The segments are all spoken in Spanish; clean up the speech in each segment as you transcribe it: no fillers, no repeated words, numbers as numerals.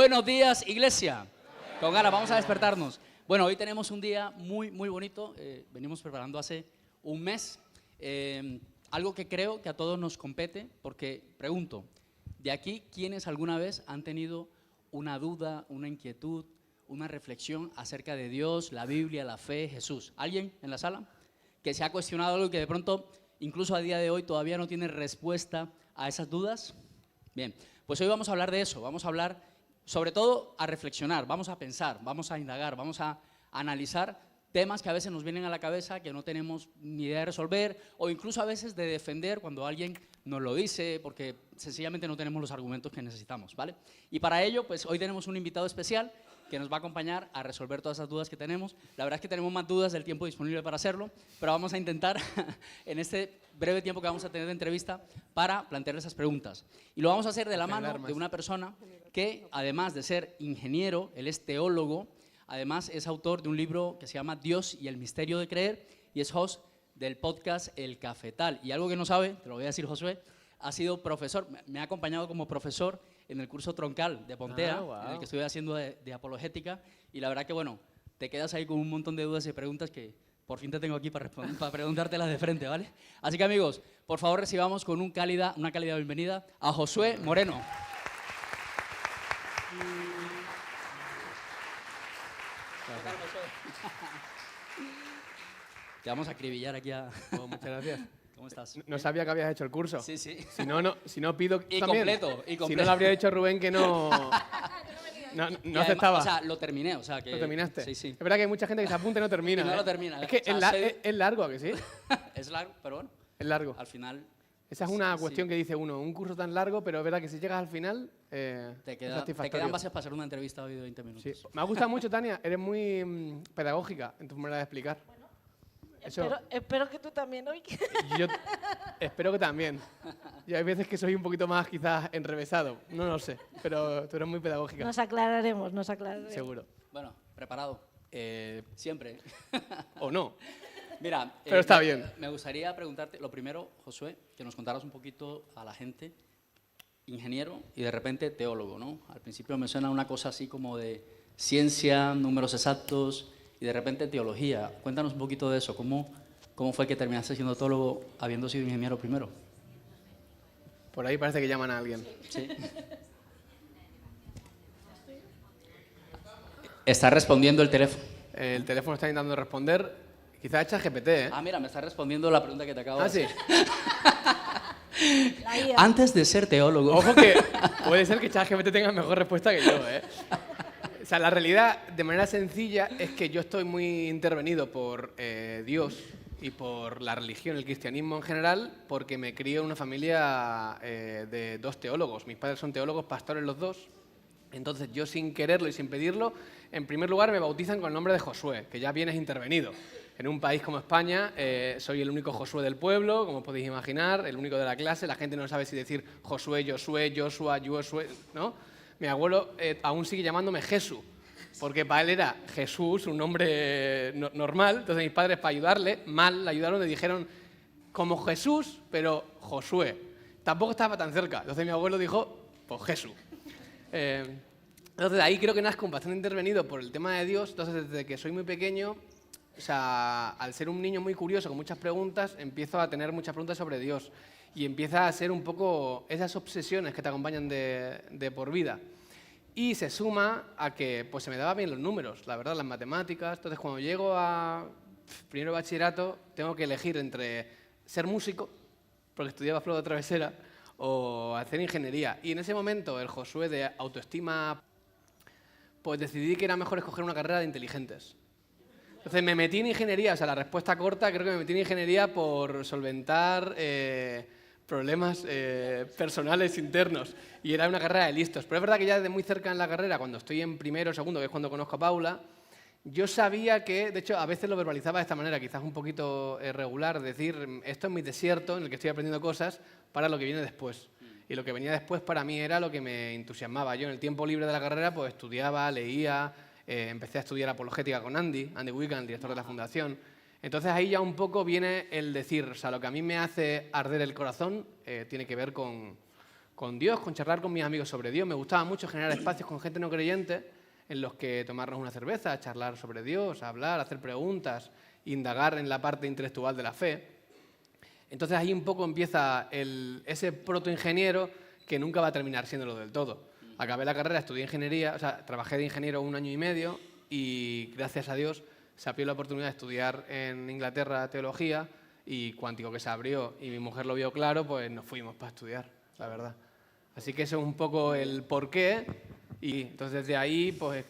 Buenos días, iglesia. Con ganas, vamos a despertarnos. Bueno, hoy tenemos un día muy bonito. Venimos preparando hace un mes. Algo que creo que a todos nos compete, porque pregunto, de aquí, ¿quiénes alguna vez han tenido una duda, una inquietud, una reflexión acerca de Dios, la Biblia, la fe, Jesús? ¿Alguien en la sala que se ha cuestionado algo que de pronto, incluso a día de hoy, todavía no tiene respuesta a esas dudas? Bien, pues hoy vamos a hablar de eso, vamos a hablar sobre todo a reflexionar, vamos a pensar, vamos a indagar, vamos a analizar temas que a veces nos vienen a la cabeza que no tenemos ni idea de resolver, o incluso a veces de defender cuando alguien nos lo dice, porque sencillamente no tenemos los argumentos que necesitamos, ¿vale? Y para ello, pues hoy tenemos un invitado especial que nos va a acompañar a resolver todas esas dudas que tenemos. La verdad es que tenemos más dudas del tiempo disponible para hacerlo, pero vamos a intentar en este breve tiempo que vamos a tener de entrevista para plantear esas preguntas. Y lo vamos a hacer de la mano de una persona que, además de ser ingeniero, él es teólogo, además es autor de un libro que se llama Dios y el misterio de creer, y es host del podcast El Cafetal. Y algo que no sabe, te lo voy a decir, Josué, ha sido profesor, me ha acompañado como profesor en el curso troncal de Pontea, wow. en el que estoy haciendo de apologética, y la verdad que, bueno, te quedas ahí con un montón de dudas y preguntas que por fin te tengo aquí para preguntártelas de frente, ¿vale? Así que, amigos, por favor, recibamos con una cálida bienvenida a Josué Moreno. Te vamos a acribillar aquí a... Oh, muchas gracias. ¿Cómo estás? No sabía que habías hecho el curso. Sí, sí. Si no pido Y también. completo. Si no lo habría dicho Rubén que no Además, aceptaba. o sea, lo terminé, o sea que... ¿Lo terminaste? Sí, sí. Es verdad que hay mucha gente que se apunta y no termina. Y no lo termina. Es que O sea, es largo, ¿a que sí? Es largo, pero bueno, Es largo. al final... Esa es una sí, cuestión que dice uno, un curso tan largo, pero es verdad que si llegas al final te es quedan satisfactorio. bases para hacer una entrevista hoy de 20 minutos. Sí. Me ha gustado mucho, Tania. Eres muy pedagógica en tu manera de explicar. Eso, Espero que tú también hoy. yo espero que también. Yo hay veces que soy un poquito más quizás enrevesado. No lo sé, pero tú eres muy pedagógica. Nos aclararemos. Seguro. Bueno, preparado. Siempre. O no. Mira, Pero está bien. Me gustaría preguntarte, lo primero, Josué, que nos contaras un poquito a la gente, ingeniero y de repente teólogo, ¿no? Al principio me suena una cosa así como de ciencia, números exactos y de repente teología. Cuéntanos un poquito de eso, ¿cómo fue que terminaste siendo teólogo habiendo sido ingeniero primero? Por ahí parece que llaman a alguien. Sí. Está respondiendo el teléfono. El teléfono está intentando responder. Quizás echa GPT, ¿eh? Ah, mira, me está respondiendo la pregunta que te acabo de hacer. Sí. La IA. Antes de ser teólogo... Ojo que puede ser que ChatGPT tenga mejor respuesta que yo, ¿eh? O sea, la realidad, de manera sencilla, es que yo estoy muy intervenido por Dios y por la religión, el cristianismo en general, porque me crío en una familia de dos teólogos. Mis padres son teólogos, pastores los dos. Entonces, yo sin quererlo y sin pedirlo, en primer lugar me bautizan con el nombre de Josué, que ya vienes intervenido. En un país como España, soy el único Josué del pueblo, como podéis imaginar, el único de la clase. La gente no sabe si decir Josué, Josué, Joshua, Josué, ¿no? Mi abuelo aún sigue llamándome Jesús, porque para él era Jesús, un nombre normal. Entonces mis padres, para ayudarle, le ayudaron, le dijeron como Jesús, pero Josué. Tampoco estaba tan cerca. Entonces mi abuelo dijo, pues Jesús. Entonces ahí creo que nazco bastante intervenido por el tema de Dios. Entonces desde que soy muy pequeño, o sea, al ser un niño muy curioso con muchas preguntas, empiezo a tener muchas preguntas sobre Dios y empieza a ser un poco esas obsesiones que te acompañan de por vida. Y se suma a que pues, se me daban bien los números, la verdad, las matemáticas. Entonces cuando llego a primero de bachillerato tengo que elegir entre ser músico, porque estudiaba flauta travesera, o hacer ingeniería. Y en ese momento el Josué de autoestima, pues decidí que era mejor escoger una carrera de inteligentes. Entonces me metí en ingeniería, o sea, la respuesta corta creo que me metí en ingeniería por solventar problemas personales internos. Y era una carrera de listos. Pero es verdad que ya desde muy cerca en la carrera, cuando estoy en primero o segundo, que es cuando conozco a Paula, yo sabía que, de hecho, a veces lo verbalizaba de esta manera, quizás un poquito regular, decir, esto es mi desierto en el que estoy aprendiendo cosas para lo que viene después. Y lo que venía después para mí era lo que me entusiasmaba. Yo en el tiempo libre de la carrera pues estudiaba, leía, empecé a estudiar apologética con Andy Wigan, director de la fundación. Entonces ahí ya un poco viene el decir, o sea, lo que a mí me hace arder el corazón tiene que ver con con Dios, con charlar con mis amigos sobre Dios. Me gustaba mucho generar espacios con gente no creyente en los que tomarnos una cerveza, charlar sobre Dios, hablar, hacer preguntas, indagar en la parte intelectual de la fe. Entonces ahí un poco empieza ese protoingeniero que nunca va a terminar siéndolo del todo. Acabé la carrera, estudié ingeniería, o sea, trabajé de ingeniero 1 año y medio y gracias a Dios se abrió la oportunidad de estudiar en Inglaterra teología y cuántico que se abrió y mi mujer lo vio claro, pues nos fuimos para estudiar, la verdad. Así que eso es un poco el porqué y entonces desde ahí, pues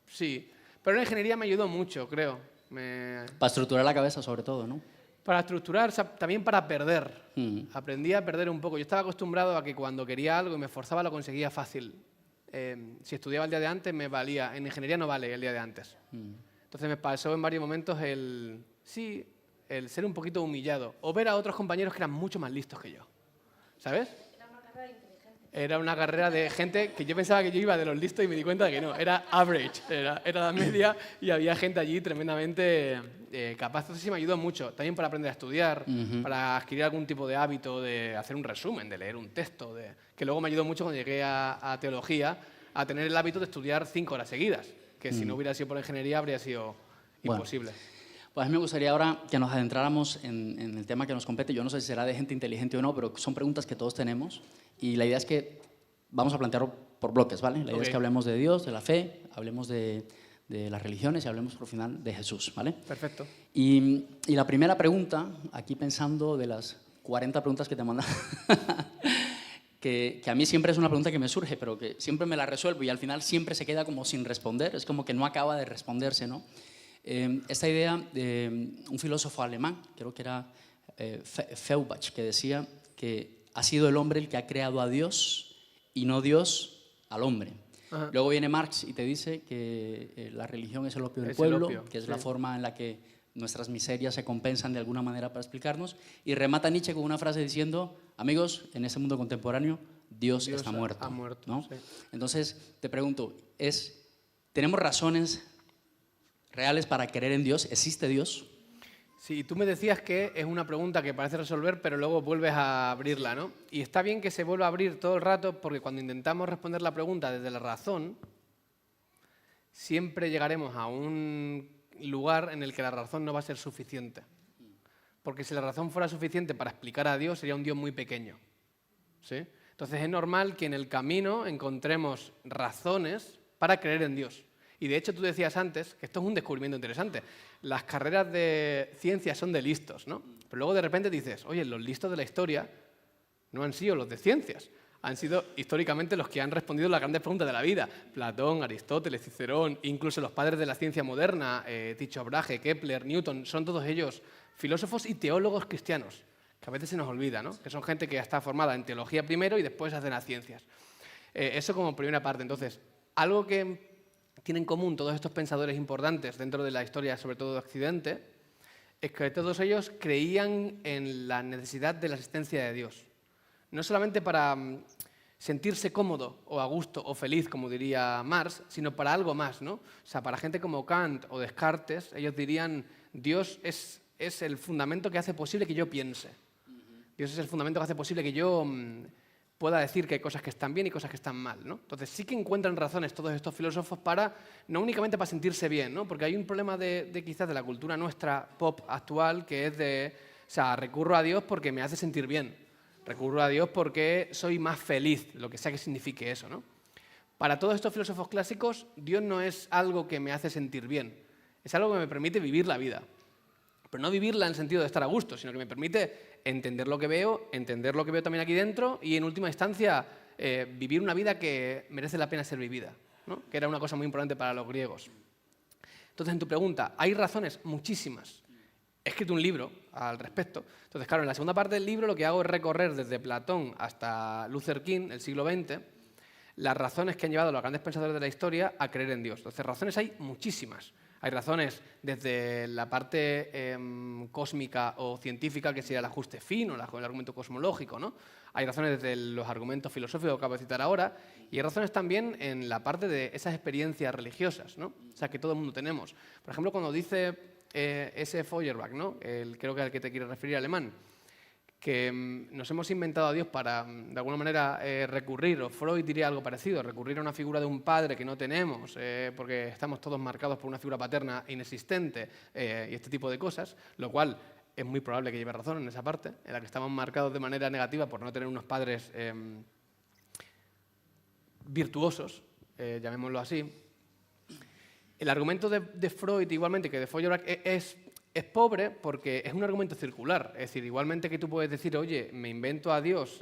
sí. Pero la ingeniería me ayudó mucho, creo. Para estructurar la cabeza sobre todo, ¿no? Para estructurar, también para perder. Mm. Aprendí a perder un poco. Yo estaba acostumbrado a que cuando quería algo y me esforzaba lo conseguía fácil. Si estudiaba el día de antes me valía. En ingeniería no vale el día de antes. Entonces me pasó en varios momentos el ser un poquito humillado o ver a otros compañeros que eran mucho más listos que yo. ¿Sabes? Era una carrera de gente que yo pensaba que yo iba de los listos y me di cuenta de que no, era average, era la media y había gente allí tremendamente capaz. Entonces sí me ayudó mucho, también para aprender a estudiar, para adquirir algún tipo de hábito de hacer un resumen, de leer un texto, que luego me ayudó mucho cuando llegué a teología, a tener el hábito de estudiar 5 horas seguidas, que si no hubiera sido por ingeniería habría sido imposible. Pues a mí me gustaría ahora que nos adentráramos en el tema que nos compete. Yo no sé si será de gente inteligente o no, pero son preguntas que todos tenemos. Y la idea es que vamos a plantearlo por bloques, ¿vale? La idea es que hablemos de Dios, de la fe, hablemos de las religiones y hablemos por final de Jesús, ¿vale? Perfecto. Y la primera pregunta, aquí pensando de las 40 preguntas que te mandan, que a mí siempre es una pregunta que me surge, pero que siempre me la resuelvo y al final siempre se queda como sin responder, es como que no acaba de responderse, ¿no? Esta idea de un filósofo alemán, creo que era Feuerbach, que decía que ha sido el hombre el que ha creado a Dios y no Dios al hombre. Ajá. Luego viene Marx y te dice que la religión es el opio del Es el pueblo, opio, que es sí. la forma en la que nuestras miserias se compensan de alguna manera para explicarnos, y remata Nietzsche con una frase diciendo: amigos, en este mundo contemporáneo Dios está muerto. Ha muerto, ¿no? sí. Entonces te pregunto, ¿tenemos razones reales para creer en Dios? ¿Existe Dios? Sí, tú me decías que es una pregunta que parece resolver, pero luego vuelves a abrirla, ¿no? Y está bien que se vuelva a abrir todo el rato, porque cuando intentamos responder la pregunta desde la razón, siempre llegaremos a un lugar en el que la razón no va a ser suficiente. Porque si la razón fuera suficiente para explicar a Dios, sería un Dios muy pequeño, ¿sí? Entonces es normal que en el camino encontremos razones para creer en Dios. Y de hecho tú decías antes que esto es un descubrimiento interesante. Las carreras de ciencia son de listos, ¿no? Pero luego de repente dices, oye, los listos de la historia no han sido los de ciencias, han sido históricamente los que han respondido las grandes preguntas de la vida. Platón, Aristóteles, Cicerón, incluso los padres de la ciencia moderna, Tycho Brahe, Kepler, Newton, son todos ellos filósofos y teólogos cristianos, que a veces se nos olvida, ¿no? Que son gente que ya está formada en teología primero y después hacen las ciencias. Eso como primera parte. Entonces, algo que tienen en común todos estos pensadores importantes dentro de la historia, sobre todo de Occidente, es que todos ellos creían en la necesidad de la existencia de Dios. No solamente para sentirse cómodo o a gusto o feliz, como diría Marx, sino para algo más, ¿no? O sea, para gente como Kant o Descartes, ellos dirían, Dios es el fundamento que hace posible que yo piense. Dios es el fundamento que hace posible que yo pueda decir que hay cosas que están bien y cosas que están mal, ¿no? Entonces sí que encuentran razones todos estos filósofos para, no únicamente para sentirse bien, ¿no? Porque hay un problema de quizás de la cultura nuestra pop actual que es o sea, recurro a Dios porque me hace sentir bien, recurro a Dios porque soy más feliz, lo que sea que signifique eso, ¿no? Para todos estos filósofos clásicos, Dios no es algo que me hace sentir bien, es algo que me permite vivir la vida. Pero no vivirla en el sentido de estar a gusto, sino que me permite entender lo que veo también aquí dentro y, en última instancia, vivir una vida que merece la pena ser vivida, ¿no? Que era una cosa muy importante para los griegos. Entonces, en tu pregunta, ¿hay razones? Muchísimas. He escrito un libro al respecto. Entonces, claro, en la segunda parte del libro lo que hago es recorrer desde Platón hasta Luther King, el siglo XX, las razones que han llevado a los grandes pensadores de la historia a creer en Dios. Entonces, razones hay muchísimas. Hay razones desde la parte cósmica o científica, que sería el ajuste fino, el argumento cosmológico, ¿no? Hay razones desde los argumentos filosóficos que acabo de citar ahora, y hay razones también en la parte de esas experiencias religiosas, ¿no? O sea, que todo el mundo tenemos. Por ejemplo, cuando dice ese Feuerbach, ¿no? Creo que al que te quieres referir, alemán, que nos hemos inventado a Dios para, de alguna manera, recurrir, o Freud diría algo parecido, recurrir a una figura de un padre que no tenemos, porque estamos todos marcados por una figura paterna inexistente y este tipo de cosas, lo cual es muy probable que lleve razón en esa parte, en la que estamos marcados de manera negativa por no tener unos padres virtuosos, llamémoslo así. El argumento de Freud, igualmente que de Feuerbach, es pobre porque es un argumento circular. Es decir, igualmente que tú puedes decir, oye, me invento a Dios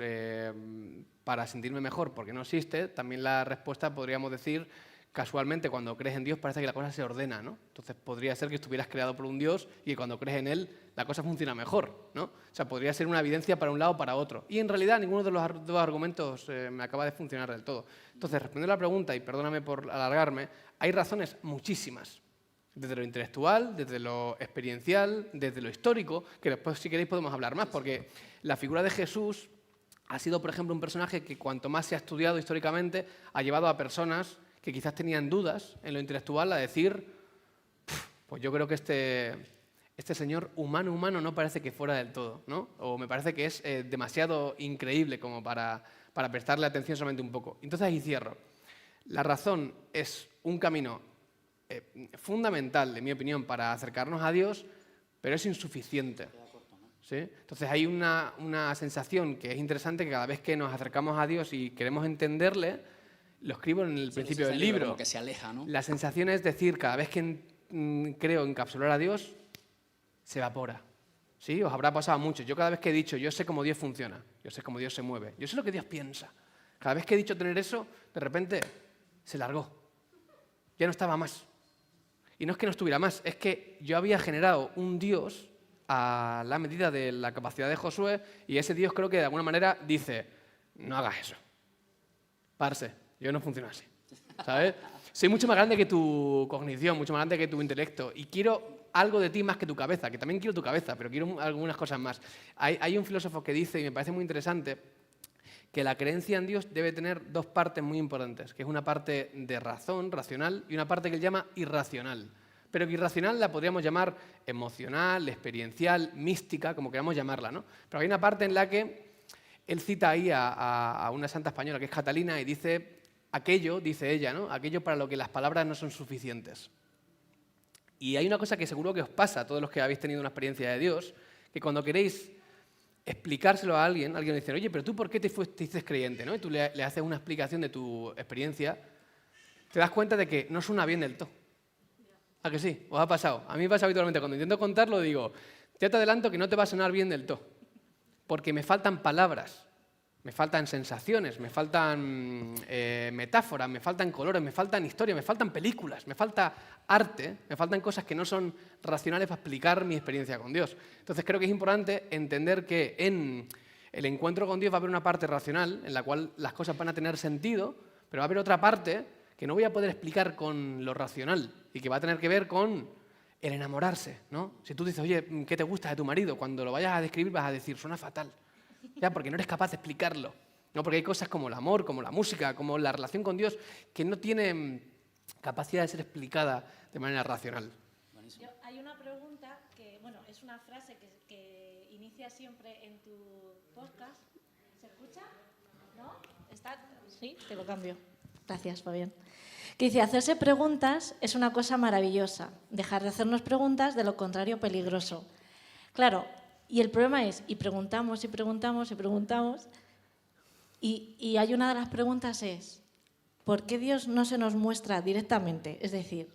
para sentirme mejor porque no existe, también la respuesta podríamos decir, casualmente, cuando crees en Dios parece que la cosa se ordena, ¿no? Entonces podría ser que estuvieras creado por un Dios y que cuando crees en Él la cosa funciona mejor, ¿no? O sea, podría ser una evidencia para un lado o para otro. Y en realidad ninguno de los dos argumentos me acaba de funcionar del todo. Entonces, respondiendo a la pregunta, y perdóname por alargarme, hay razones muchísimas. Desde lo intelectual, desde lo experiencial, desde lo histórico, que después, si queréis, podemos hablar más, porque la figura de Jesús ha sido, por ejemplo, un personaje que cuanto más se ha estudiado históricamente, ha llevado a personas que quizás tenían dudas en lo intelectual a decir, pues yo creo que este señor humano no parece que fuera del todo, ¿no? O me parece que es demasiado increíble como para prestarle atención solamente un poco. Entonces ahí cierro. La razón es un camino fundamental, en mi opinión, para acercarnos a Dios, pero es insuficiente. ¿Sí? Entonces hay una sensación que es interesante, que cada vez que nos acercamos a Dios y queremos entenderle, lo escribo en el principio del libro, como que se aleja, ¿no? La sensación es decir, cada vez que creo encapsular a Dios, se evapora. ¿Sí? Os habrá pasado mucho. Yo cada vez que he dicho, yo sé cómo Dios funciona, yo sé cómo Dios se mueve, yo sé lo que Dios piensa. Cada vez que he dicho tener eso, de repente se largó. Ya no estaba más. Y no es que no estuviera más, es que yo había generado un Dios a la medida de la capacidad de Josué y ese Dios creo que de alguna manera dice, no hagas eso. Parce, yo no funciono así. ¿Sabes? Soy mucho más grande que tu cognición, mucho más grande que tu intelecto y quiero algo de ti más que tu cabeza, que también quiero tu cabeza, pero quiero algunas cosas más. Hay un filósofo que dice, y me parece muy interesante, que la creencia en Dios debe tener dos partes muy importantes, que es una parte de razón, racional, y una parte que él llama irracional. Pero que irracional la podríamos llamar emocional, experiencial, mística, como queramos llamarla, ¿no? Pero hay una parte en la que él cita ahí a una santa española que es Catalina y dice aquello, dice ella, ¿no? Aquello para lo que las palabras no son suficientes. Y hay una cosa que seguro que os pasa a todos los que habéis tenido una experiencia de Dios, que cuando queréis explicárselo a alguien, alguien le dice, oye, pero tú ¿por qué te hiciste creyente? ¿No? Y tú le haces una explicación de tu experiencia, te das cuenta de que no suena bien del todo. ¿A que sí? ¿Os ha pasado? A mí me pasa habitualmente. Cuando intento contarlo digo, ya te adelanto que no te va a sonar bien del todo, porque me faltan palabras, me faltan sensaciones, me faltan metáforas, me faltan colores, me faltan historias, me faltan películas, me falta arte, me faltan cosas que no son racionales para explicar mi experiencia con Dios. Entonces creo que es importante entender que en el encuentro con Dios va a haber una parte racional en la cual las cosas van a tener sentido, pero va a haber otra parte que no voy a poder explicar con lo racional y que va a tener que ver con el enamorarse, ¿no? Si tú dices, oye, ¿qué te gusta de tu marido? Cuando lo vayas a describir vas a decir, suena fatal. Ya, porque no eres capaz de explicarlo. ¿No? Porque hay cosas como el amor, como la música, como la relación con Dios, que no tienen capacidad de ser explicada de manera racional. Hay una pregunta que, bueno, es una frase que inicia siempre en tu podcast. ¿Se escucha? ¿No? ¿Está? Sí, te lo cambio. Gracias, Fabián. Que dice, hacerse preguntas es una cosa maravillosa. Dejar de hacernos preguntas, de lo contrario, peligroso. Claro, y el problema es, y preguntamos, y preguntamos, y preguntamos, y hay una de las preguntas es, ¿por qué Dios no se nos muestra directamente? Es decir,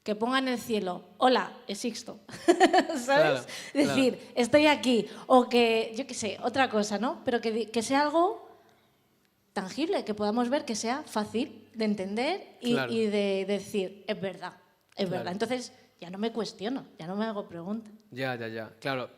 que ponga en el cielo, hola, existo, ¿sabes? Claro, es decir, estoy aquí, o que, yo qué sé, otra cosa, ¿no? Pero que sea algo tangible, que podamos ver, que sea fácil de entender y de decir, es verdad, es verdad. Entonces, ya no me cuestiono, ya no me hago preguntas. Ya, claro.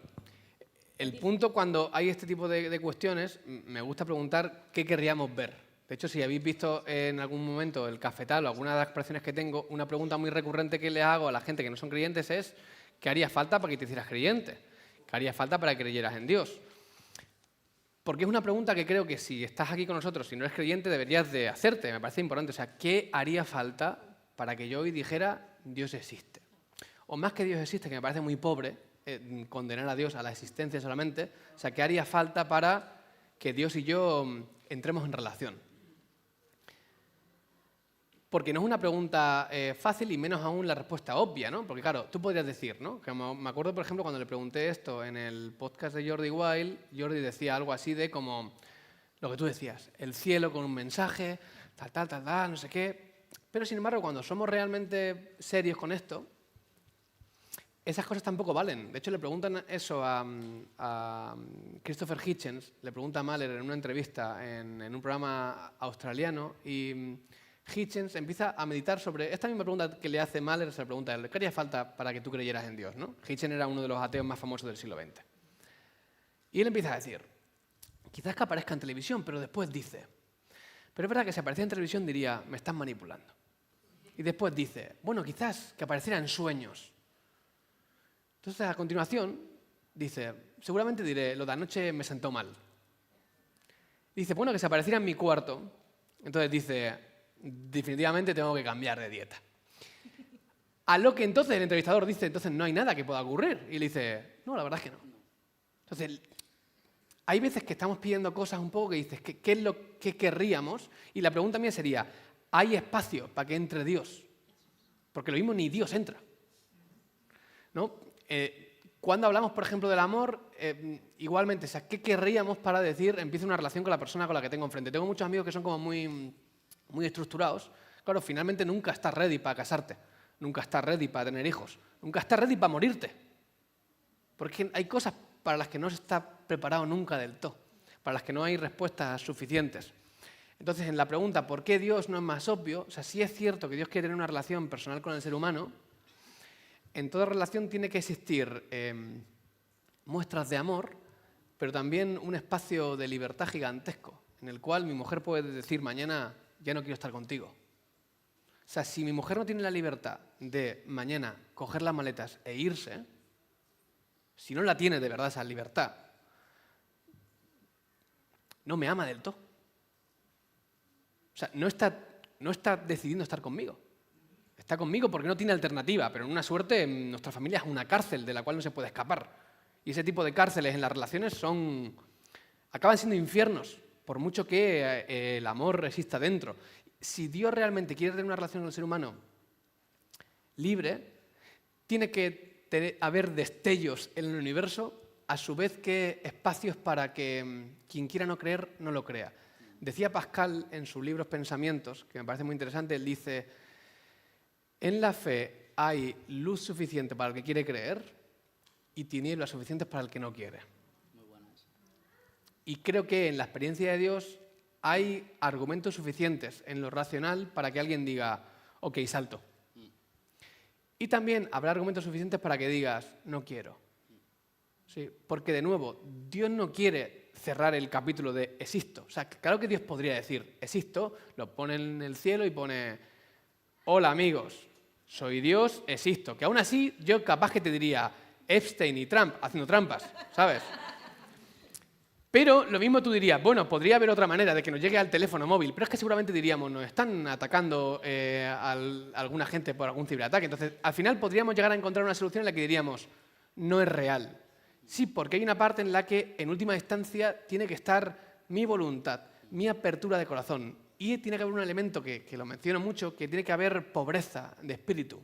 El punto cuando hay este tipo de cuestiones, me gusta preguntar qué querríamos ver. De hecho, si habéis visto en algún momento el cafetal o alguna de las expresiones que tengo, una pregunta muy recurrente que le hago a la gente que no son creyentes es ¿qué haría falta para que te hicieras creyente? ¿Qué haría falta para que creyeras en Dios? Porque es una pregunta que creo que si estás aquí con nosotros y no eres creyente deberías de hacerte, me parece importante. O sea, ¿qué haría falta para que yo hoy dijera Dios existe? O más que Dios existe, que me parece muy pobre, condenar a Dios a la existencia solamente. O sea, ¿qué haría falta para que Dios y yo entremos en relación? Porque no es una pregunta fácil y menos aún la respuesta obvia, ¿no? Porque claro, tú podrías decir, ¿no? Que me acuerdo, por ejemplo, cuando le pregunté esto en el podcast de Jordi Wild, Jordi decía algo así de como lo que tú decías, el cielo con un mensaje, tal, no sé qué. Pero sin embargo, cuando somos realmente serios con esto, esas cosas tampoco valen. De hecho, le preguntan eso a Christopher Hitchens, le pregunta a Mahler en una entrevista en un programa australiano y Hitchens empieza a meditar sobre esta misma pregunta que le hace Mahler, se le pregunta a él, ¿qué haría falta para que tú creyeras en Dios? ¿No? Hitchens era uno de los ateos más famosos del siglo XX. Y él empieza a decir, quizás que aparezca en televisión, pero después dice, pero es verdad que si apareciera en televisión diría, me estás manipulando. Y después dice, bueno, quizás que apareciera en sueños. Entonces, a continuación, dice, seguramente diré, lo de anoche me sentó mal. Dice, bueno, que se apareciera en mi cuarto. Entonces dice, definitivamente tengo que cambiar de dieta. A lo que entonces el entrevistador dice, entonces no hay nada que pueda ocurrir. Y le dice, no, la verdad es que no. Entonces, hay veces que estamos pidiendo cosas un poco que dices, ¿qué es lo que querríamos? Y la pregunta mía sería, ¿hay espacio para que entre Dios? Porque lo mismo ni Dios entra, ¿no? Cuando hablamos, por ejemplo, del amor, igualmente, o sea, ¿qué querríamos para decir empieza una relación con la persona con la que tengo enfrente? Tengo muchos amigos que son como muy estructurados. Claro, finalmente nunca estás ready para casarte, nunca estás ready para tener hijos, nunca estás ready para morirte. Porque hay cosas para las que no se está preparado nunca del todo, para las que no hay respuestas suficientes. Entonces, en la pregunta, ¿por qué Dios no es más obvio? O sea, sí es cierto que Dios quiere tener una relación personal con el ser humano. En toda relación tiene que existir muestras de amor, pero también un espacio de libertad gigantesco, en el cual mi mujer puede decir mañana, ya no quiero estar contigo. O sea, si mi mujer no tiene la libertad de mañana coger las maletas e irse, si no la tiene de verdad esa libertad, no me ama del todo. O sea, no está decidiendo estar conmigo. Está conmigo porque no tiene alternativa, pero en una suerte nuestra familia es una cárcel de la cual no se puede escapar. Y ese tipo de cárceles en las relaciones acaban siendo infiernos, por mucho que el amor exista dentro. Si Dios realmente quiere tener una relación con el ser humano libre, tiene que haber destellos en el universo, a su vez que espacios para que quien quiera no creer, no lo crea. Decía Pascal en sus libros Pensamientos, que me parece muy interesante, él dice, en la fe hay luz suficiente para el que quiere creer y tinieblas suficientes para el que no quiere. Muy bueno eso. Y creo que en la experiencia de Dios hay argumentos suficientes en lo racional para que alguien diga, ok, salto. Y también habrá argumentos suficientes para que digas, no quiero. Sí, porque de nuevo, Dios no quiere cerrar el capítulo de existo. O sea, claro que Dios podría decir, existo, lo pone en el cielo y pone, hola amigos, soy Dios, existo. Que aún así yo capaz que te diría Epstein y Trump haciendo trampas, ¿sabes? Pero lo mismo tú dirías, bueno, podría haber otra manera de que nos llegue al teléfono móvil, pero es que seguramente diríamos, nos están atacando a alguna gente por algún ciberataque. Entonces, al final podríamos llegar a encontrar una solución en la que diríamos, no es real. Sí, porque hay una parte en la que, en última instancia, tiene que estar mi voluntad, mi apertura de corazón. Y tiene que haber un elemento que lo menciono mucho, que tiene que haber pobreza de espíritu.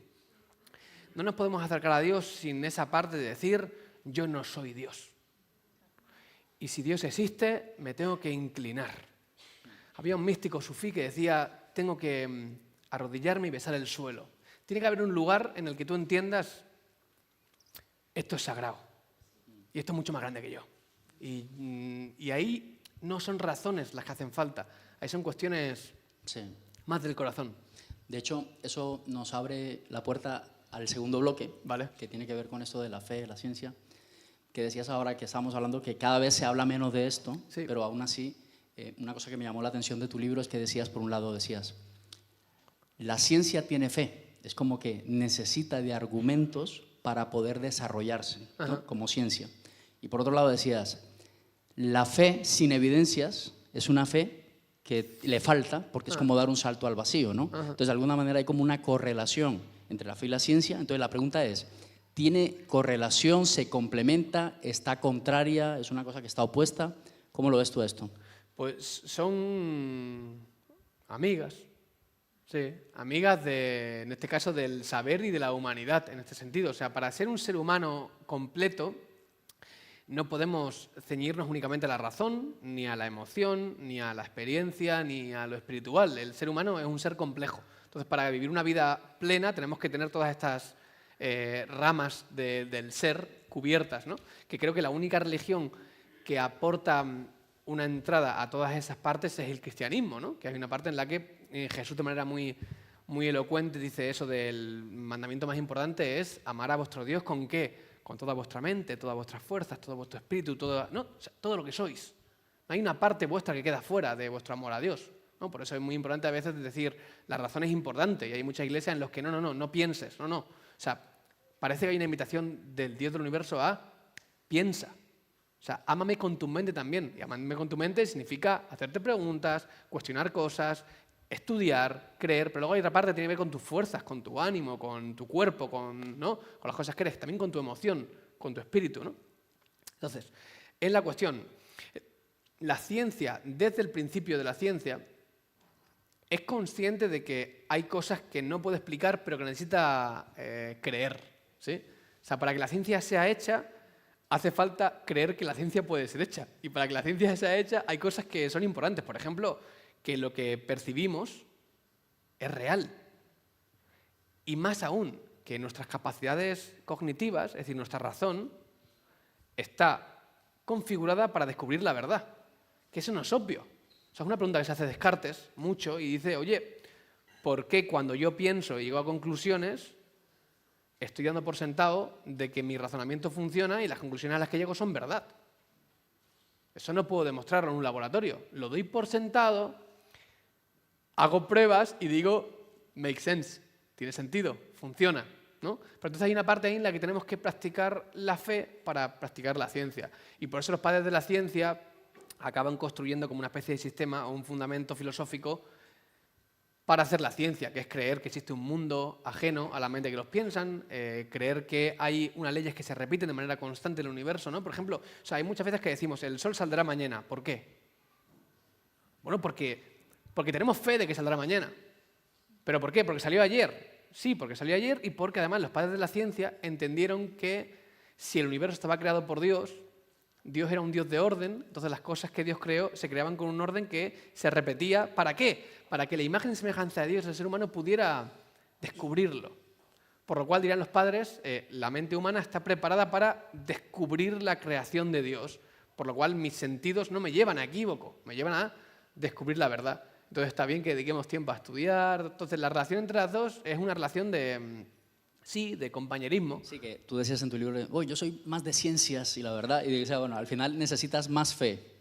No nos podemos acercar a Dios sin esa parte de decir, yo no soy Dios. Y si Dios existe, me tengo que inclinar. Había un místico sufí que decía, tengo que arrodillarme y besar el suelo. Tiene que haber un lugar en el que tú entiendas, esto es sagrado. Y esto es mucho más grande que yo. Y ahí no son razones las que hacen falta. Ahí son cuestiones más del corazón. De hecho, eso nos abre la puerta al segundo bloque, ¿vale? Que tiene que ver con esto de la fe, la ciencia, que decías ahora que estamos hablando que cada vez se habla menos de esto, sí. Pero aún así, una cosa que me llamó la atención de tu libro es que decías, por un lado decías, la ciencia tiene fe, es como que necesita de argumentos para poder desarrollarse, ¿no? Como ciencia. Y por otro lado decías, la fe sin evidencias es una fe que le falta porque es como dar un salto al vacío, ¿no? Entonces, de alguna manera hay como una correlación entre la fe y la ciencia. Entonces, la pregunta es, ¿Tiene correlación, se complementa, está contraria, es una cosa que está opuesta? ¿Cómo lo ves tú esto? Pues son amigas, sí, amigas en este caso del saber y de la humanidad en este sentido. O sea, para ser un ser humano completo no podemos ceñirnos únicamente a la razón, ni a la emoción, ni a la experiencia, ni a lo espiritual. El ser humano es un ser complejo. Entonces, para vivir una vida plena tenemos que tener todas estas ramas del ser cubiertas, ¿no? Que creo que la única religión que aporta una entrada a todas esas partes es el cristianismo, ¿no? Que hay una parte en la que Jesús de manera muy, muy elocuente dice eso del mandamiento más importante es amar a vuestro Dios ¿con qué? Con toda vuestra mente, todas vuestras fuerzas, todo vuestro espíritu, ¿no? O sea, todo lo que sois. No hay una parte vuestra que queda fuera de vuestro amor a Dios, ¿no? Por eso es muy importante a veces decir, la razón es importante, y hay muchas iglesias en las que no pienses, no. O sea, parece que hay una invitación del Dios del universo a piensa. O sea, ámame con tu mente también. Y amarme con tu mente significa hacerte preguntas, cuestionar cosas, estudiar, creer, pero luego hay otra parte que tiene que ver con tus fuerzas, con tu ánimo, con tu cuerpo, ¿no? Con las cosas que eres, también con tu emoción, con tu espíritu, ¿no? Entonces, es la cuestión. La ciencia, desde el principio de la ciencia, es consciente de que hay cosas que no puede explicar, pero que necesita creer, ¿sí? O sea, para que la ciencia sea hecha, hace falta creer que la ciencia puede ser hecha. Y para que la ciencia sea hecha, hay cosas que son importantes. Por ejemplo, que lo que percibimos es real. Y más aún, que nuestras capacidades cognitivas, es decir, nuestra razón, está configurada para descubrir la verdad. Que eso no es obvio. O sea, es una pregunta que se hace Descartes mucho y dice, oye, ¿por qué cuando yo pienso y llego a conclusiones estoy dando por sentado de que mi razonamiento funciona y las conclusiones a las que llego son verdad? Eso no puedo demostrarlo en un laboratorio. Lo doy por sentado, hago pruebas y digo, make sense, tiene sentido, funciona, ¿no? Pero entonces hay una parte ahí en la que tenemos que practicar la fe para practicar la ciencia. Y por eso los padres de la ciencia acaban construyendo como una especie de sistema o un fundamento filosófico para hacer la ciencia, que es creer que existe un mundo ajeno a la mente que los piensan, creer que hay unas leyes que se repiten de manera constante en el universo, ¿no? Por ejemplo, o sea, hay muchas veces que decimos, el sol saldrá mañana. ¿Por qué? Bueno, porque tenemos fe de que saldrá mañana. ¿Pero por qué? ¿Porque salió ayer? Sí, porque salió ayer y porque además los padres de la ciencia entendieron que si el universo estaba creado por Dios, Dios era un Dios de orden, entonces las cosas que Dios creó se creaban con un orden que se repetía. ¿Para qué? Para que la imagen y semejanza de Dios, el ser humano, pudiera descubrirlo. Por lo cual, dirán los padres, la mente humana está preparada para descubrir la creación de Dios. Por lo cual, mis sentidos no me llevan a equívoco, me llevan a descubrir la verdad. Entonces, está bien que dediquemos tiempo a estudiar. Entonces, la relación entre las dos es una relación de compañerismo. Sí, que tú decías en tu libro, yo soy más de ciencias y la verdad, y dices, bueno, al final necesitas más fe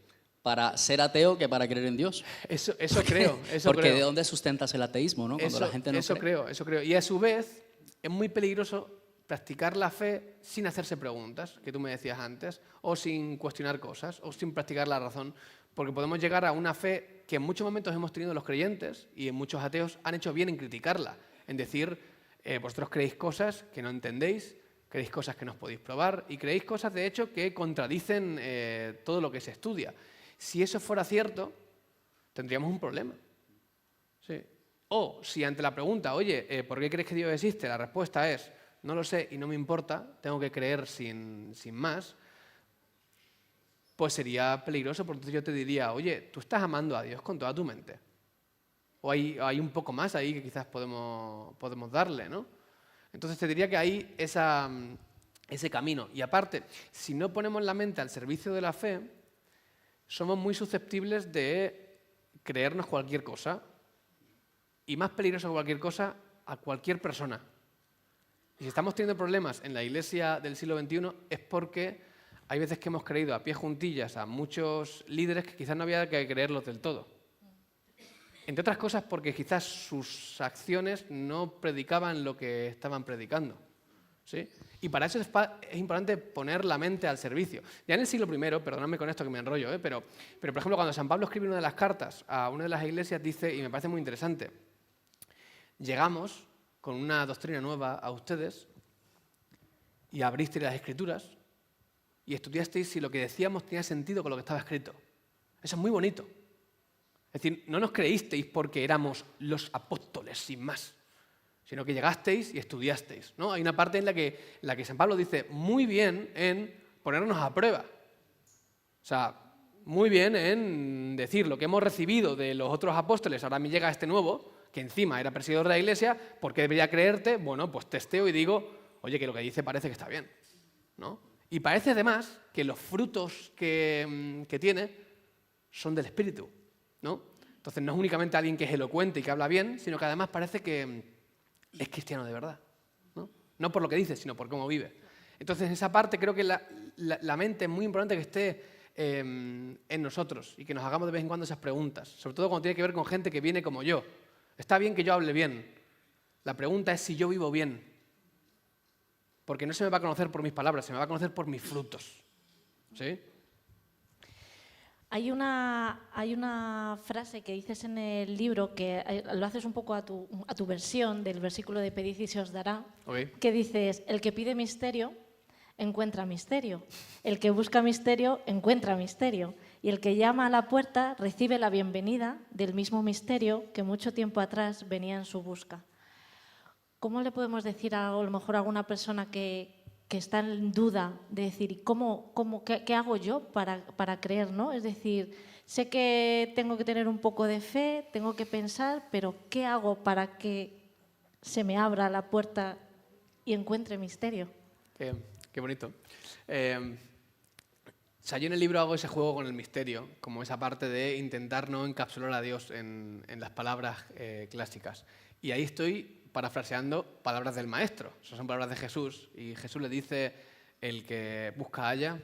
para ser ateo que para creer en Dios. Eso creo. Porque ¿de dónde sustentas el ateísmo, no? Cuando la gente no cree. Eso creo. Y a su vez, es muy peligroso practicar la fe sin hacerse preguntas, que tú me decías antes, o sin cuestionar cosas, o sin practicar la razón, porque podemos llegar a una fe que en muchos momentos hemos tenido los creyentes y en muchos ateos han hecho bien en criticarla, en decir, vosotros creéis cosas que no entendéis, creéis cosas que no os podéis probar y creéis cosas, de hecho, que contradicen todo lo que se estudia. Si eso fuera cierto, tendríamos un problema. Sí. O si ante la pregunta, oye, ¿por qué crees que Dios existe? La respuesta es, no lo sé y no me importa, tengo que creer sin más, pues sería peligroso, porque entonces yo te diría, oye, tú estás amando a Dios con toda tu mente. O hay un poco más ahí que quizás podemos darle, ¿no? Entonces te diría que hay ese camino. Y aparte, si no ponemos la mente al servicio de la fe, somos muy susceptibles de creernos cualquier cosa. Y más peligroso que cualquier cosa, a cualquier persona. Y si estamos teniendo problemas en la iglesia del siglo XXI es porque hay veces que hemos creído a pie juntillas a muchos líderes que quizás no había que creerlos del todo. Entre otras cosas porque quizás sus acciones no predicaban lo que estaban predicando, ¿sí? Y para eso es importante poner la mente al servicio. Ya en el siglo I, perdonadme con esto que me enrollo, pero por ejemplo cuando San Pablo escribe una de las cartas a una de las iglesias dice, y me parece muy interesante, llegamos con una doctrina nueva a ustedes y abristeis las Escrituras y estudiasteis si lo que decíamos tenía sentido con lo que estaba escrito. Eso es muy bonito. Es decir, no nos creísteis porque éramos los apóstoles, sin más, sino que llegasteis y estudiasteis, ¿no? Hay una parte en la que San Pablo dice muy bien en ponernos a prueba. O sea, muy bien en decir lo que hemos recibido de los otros apóstoles, ahora me llega este nuevo, que encima era perseguidor de la iglesia, ¿por qué debería creerte? Bueno, pues testeo y digo, oye, que lo que dice parece que está bien, ¿no? Y parece además que los frutos que tiene son del Espíritu, ¿no? Entonces no es únicamente alguien que es elocuente y que habla bien, sino que además parece que es cristiano de verdad, ¿no? No por lo que dice, sino por cómo vive. Entonces en esa parte creo que la mente es muy importante que esté en nosotros y que nos hagamos de vez en cuando esas preguntas, sobre todo cuando tiene que ver con gente que viene como yo. Está bien que yo hable bien, la pregunta es si yo vivo bien, porque no se me va a conocer por mis palabras, se me va a conocer por mis frutos, ¿sí? Hay una frase que dices en el libro que lo haces un poco a tu versión del versículo de pedid y se os dará, Okay. que dices, el que pide misterio encuentra misterio, el que busca misterio encuentra misterio y el que llama a la puerta recibe la bienvenida del mismo misterio que mucho tiempo atrás venía en su busca. ¿Cómo le podemos decir a lo mejor a alguna persona que está en duda de decir, ¿qué hago yo para creer, ¿no? Es decir, sé que tengo que tener un poco de fe, tengo que pensar, pero ¿qué hago para que se me abra la puerta y encuentre misterio? Qué bonito. O sea, yo en el libro hago ese juego con el misterio, como esa parte de intentar no encapsular a Dios en las palabras clásicas. Y ahí estoy parafraseando palabras del Maestro. Esas son palabras de Jesús. Y Jesús le dice, el que busca halla,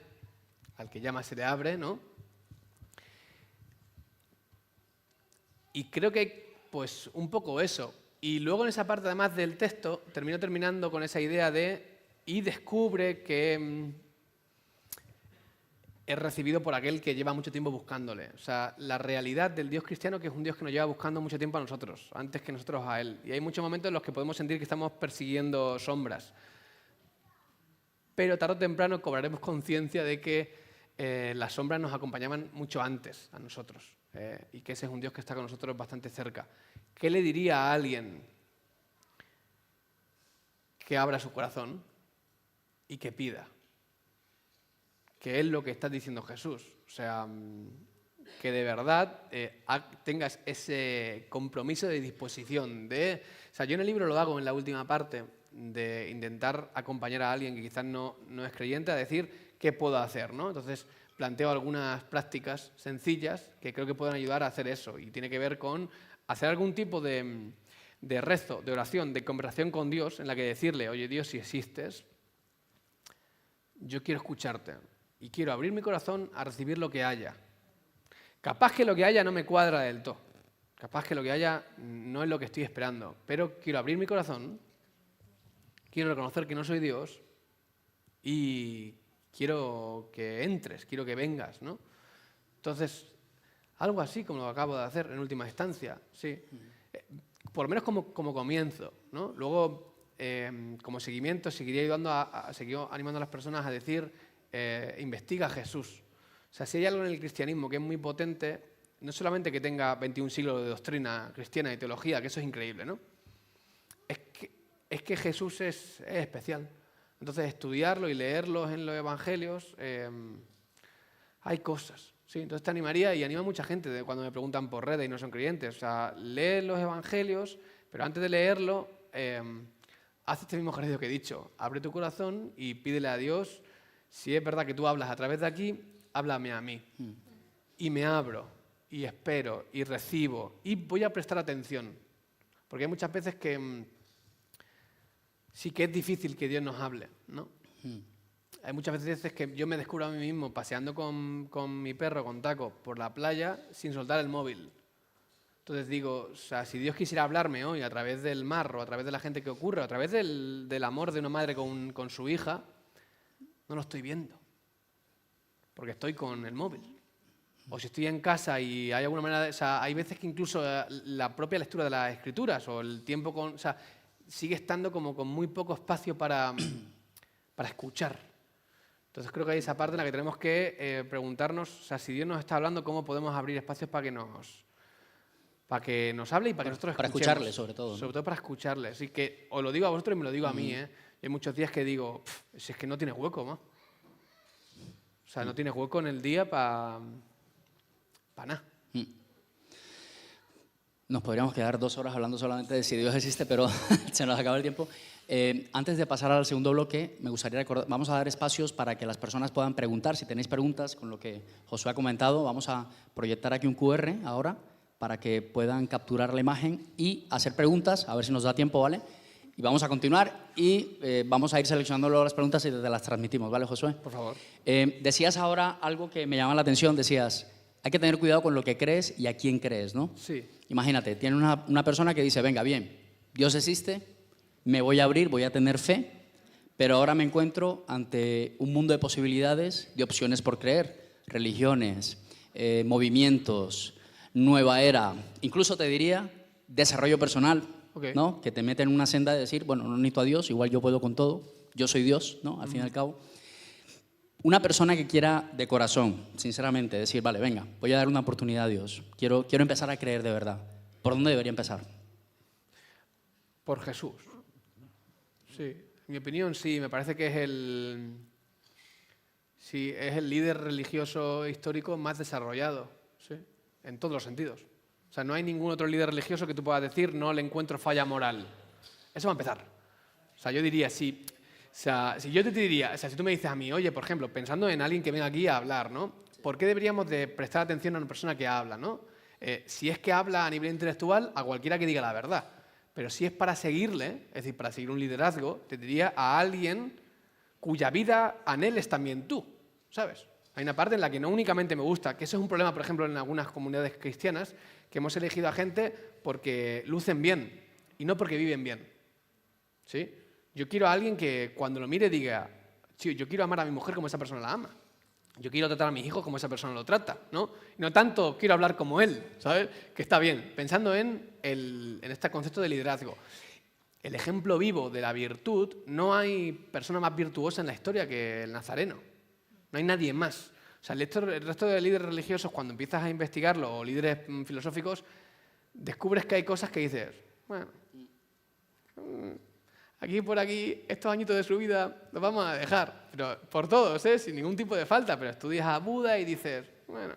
al que llama se le abre, ¿no? Y creo que hay, pues, un poco eso. Y luego en esa parte, además del texto, terminando con esa idea de y descubre que es recibido por aquel que lleva mucho tiempo buscándole. O sea, la realidad del Dios cristiano, que es un Dios que nos lleva buscando mucho tiempo a nosotros, antes que nosotros a Él. Y hay muchos momentos en los que podemos sentir que estamos persiguiendo sombras. Pero tarde o temprano cobraremos conciencia de que las sombras nos acompañaban mucho antes a nosotros. Y que ese es un Dios que está con nosotros bastante cerca. ¿Qué le diría a alguien que abra su corazón y que pida? Que es lo que está diciendo Jesús. O sea, que de verdad tengas ese compromiso de disposición. O sea, yo en el libro lo hago en la última parte, de intentar acompañar a alguien que quizás no es creyente a decir qué puedo hacer, ¿no? Entonces planteo algunas prácticas sencillas que creo que pueden ayudar a hacer eso. Y tiene que ver con hacer algún tipo de rezo, de oración, de conversación con Dios en la que decirle, oye Dios, si existes, yo quiero escucharte. Y quiero abrir mi corazón a recibir lo que haya. Capaz que lo que haya no me cuadra del todo. Capaz que lo que haya no es lo que estoy esperando. Pero quiero abrir mi corazón, quiero reconocer que no soy Dios y quiero que entres, quiero que vengas, ¿no? Entonces, algo así como lo acabo de hacer en última instancia, sí. Por lo menos como comienzo, ¿no? Luego, como seguimiento, seguiría ayudando seguir animando a las personas a decir investiga a Jesús. O sea, si hay algo en el cristianismo que es muy potente, no solamente que tenga 21 siglos de doctrina cristiana y teología, que eso es increíble, ¿no? Es que Jesús es especial. Entonces, estudiarlo y leerlo en los evangelios, hay cosas. ¿Sí? Entonces te animaría y anima a mucha gente cuando me preguntan por redes y no son creyentes. O sea, lee los evangelios, pero antes de leerlo, haz este mismo ejercicio que he dicho. Abre tu corazón y pídele a Dios. Si es verdad que tú hablas a través de aquí, háblame a mí. Y me abro, y espero, y recibo, y voy a prestar atención. Porque hay muchas veces que sí que es difícil que Dios nos hable, ¿no? Hay muchas veces que yo me descubro a mí mismo paseando con mi perro, con Taco, por la playa sin soltar el móvil. Entonces digo, o sea, si Dios quisiera hablarme hoy a través del mar, o a través de la gente que ocurre, o a través del amor de una madre con su hija, no lo estoy viendo, porque estoy con el móvil. O si estoy en casa y hay alguna manera o sea, hay veces que incluso la propia lectura de las escrituras o el tiempo o sea, sigue estando como con muy poco espacio para para escuchar. Entonces creo que hay esa parte en la que tenemos que preguntarnos, o sea, si Dios nos está hablando, ¿cómo podemos abrir espacios para que nos hable y para que nosotros para escuchemos? escucharle, sobre todo, ¿no? Sobre todo para escucharle. Así que os lo digo a vosotros y me lo digo a mí, ¿eh? Hay muchos días que digo, si es que no tienes hueco, ¿no? O sea, no tienes hueco en el día para nada. Nos podríamos quedar 2 horas hablando solamente de si Dios existe, pero se nos acaba el tiempo. Antes de pasar al segundo bloque, me gustaría recordar, vamos a dar espacios para que las personas puedan preguntar. Si tenéis preguntas con lo que Josué ha comentado, vamos a proyectar aquí un QR ahora para que puedan capturar la imagen y hacer preguntas, a ver si nos da tiempo, ¿vale? Y vamos a continuar y vamos a ir seleccionando luego las preguntas y te las transmitimos, ¿vale, Josué? Por favor. Decías ahora algo que me llama la atención, decías, hay que tener cuidado con lo que crees y a quién crees, ¿no? Sí. Imagínate, tiene una persona que dice, venga, bien, Dios existe, me voy a abrir, voy a tener fe, pero ahora me encuentro ante un mundo de posibilidades, de opciones por creer, religiones, movimientos, nueva era, incluso te diría desarrollo personal, Okay. ¿no? Que te mete en una senda de decir, bueno, no necesito a Dios, igual yo puedo con todo, yo soy Dios, ¿no? Al fin y al cabo. Una persona que quiera de corazón, sinceramente, decir, vale, venga, voy a dar una oportunidad a Dios, quiero empezar a creer de verdad. ¿Por dónde debería empezar? Por Jesús. Sí, en mi opinión sí, me parece que es el líder religioso histórico más desarrollado, sí, en todos los sentidos. O sea, no hay ningún otro líder religioso que tú puedas decir, no le encuentro falla moral. Eso va a empezar. O sea, yo diría, si yo te diría, o sea, si tú me dices a mí, oye, por ejemplo, pensando en alguien que venga aquí a hablar, ¿no? ¿Por qué deberíamos de prestar atención a una persona que habla, ¿no? Si es que habla a nivel intelectual, a cualquiera que diga la verdad. Pero si es para seguirle, es decir, para seguir un liderazgo, te diría a alguien cuya vida anheles también tú, ¿sabes? Hay una parte en la que no únicamente me gusta, que eso es un problema, por ejemplo, en algunas comunidades cristianas, que hemos elegido a gente porque lucen bien y no porque viven bien, ¿sí? Yo quiero a alguien que cuando lo mire diga, sí, yo quiero amar a mi mujer como esa persona la ama. Yo quiero tratar a mis hijos como esa persona lo trata, ¿no? Y no tanto quiero hablar como él, ¿sabes? Que está bien, pensando en este concepto de liderazgo. El ejemplo vivo de la virtud, no hay persona más virtuosa en la historia que el nazareno. No hay nadie más. O sea, el resto de líderes religiosos, cuando empiezas a investigarlo, o líderes filosóficos, descubres que hay cosas que dices, bueno, aquí por aquí, estos añitos de su vida los vamos a dejar, pero por todos, sin ningún tipo de falta, pero estudias a Buda y dices, bueno,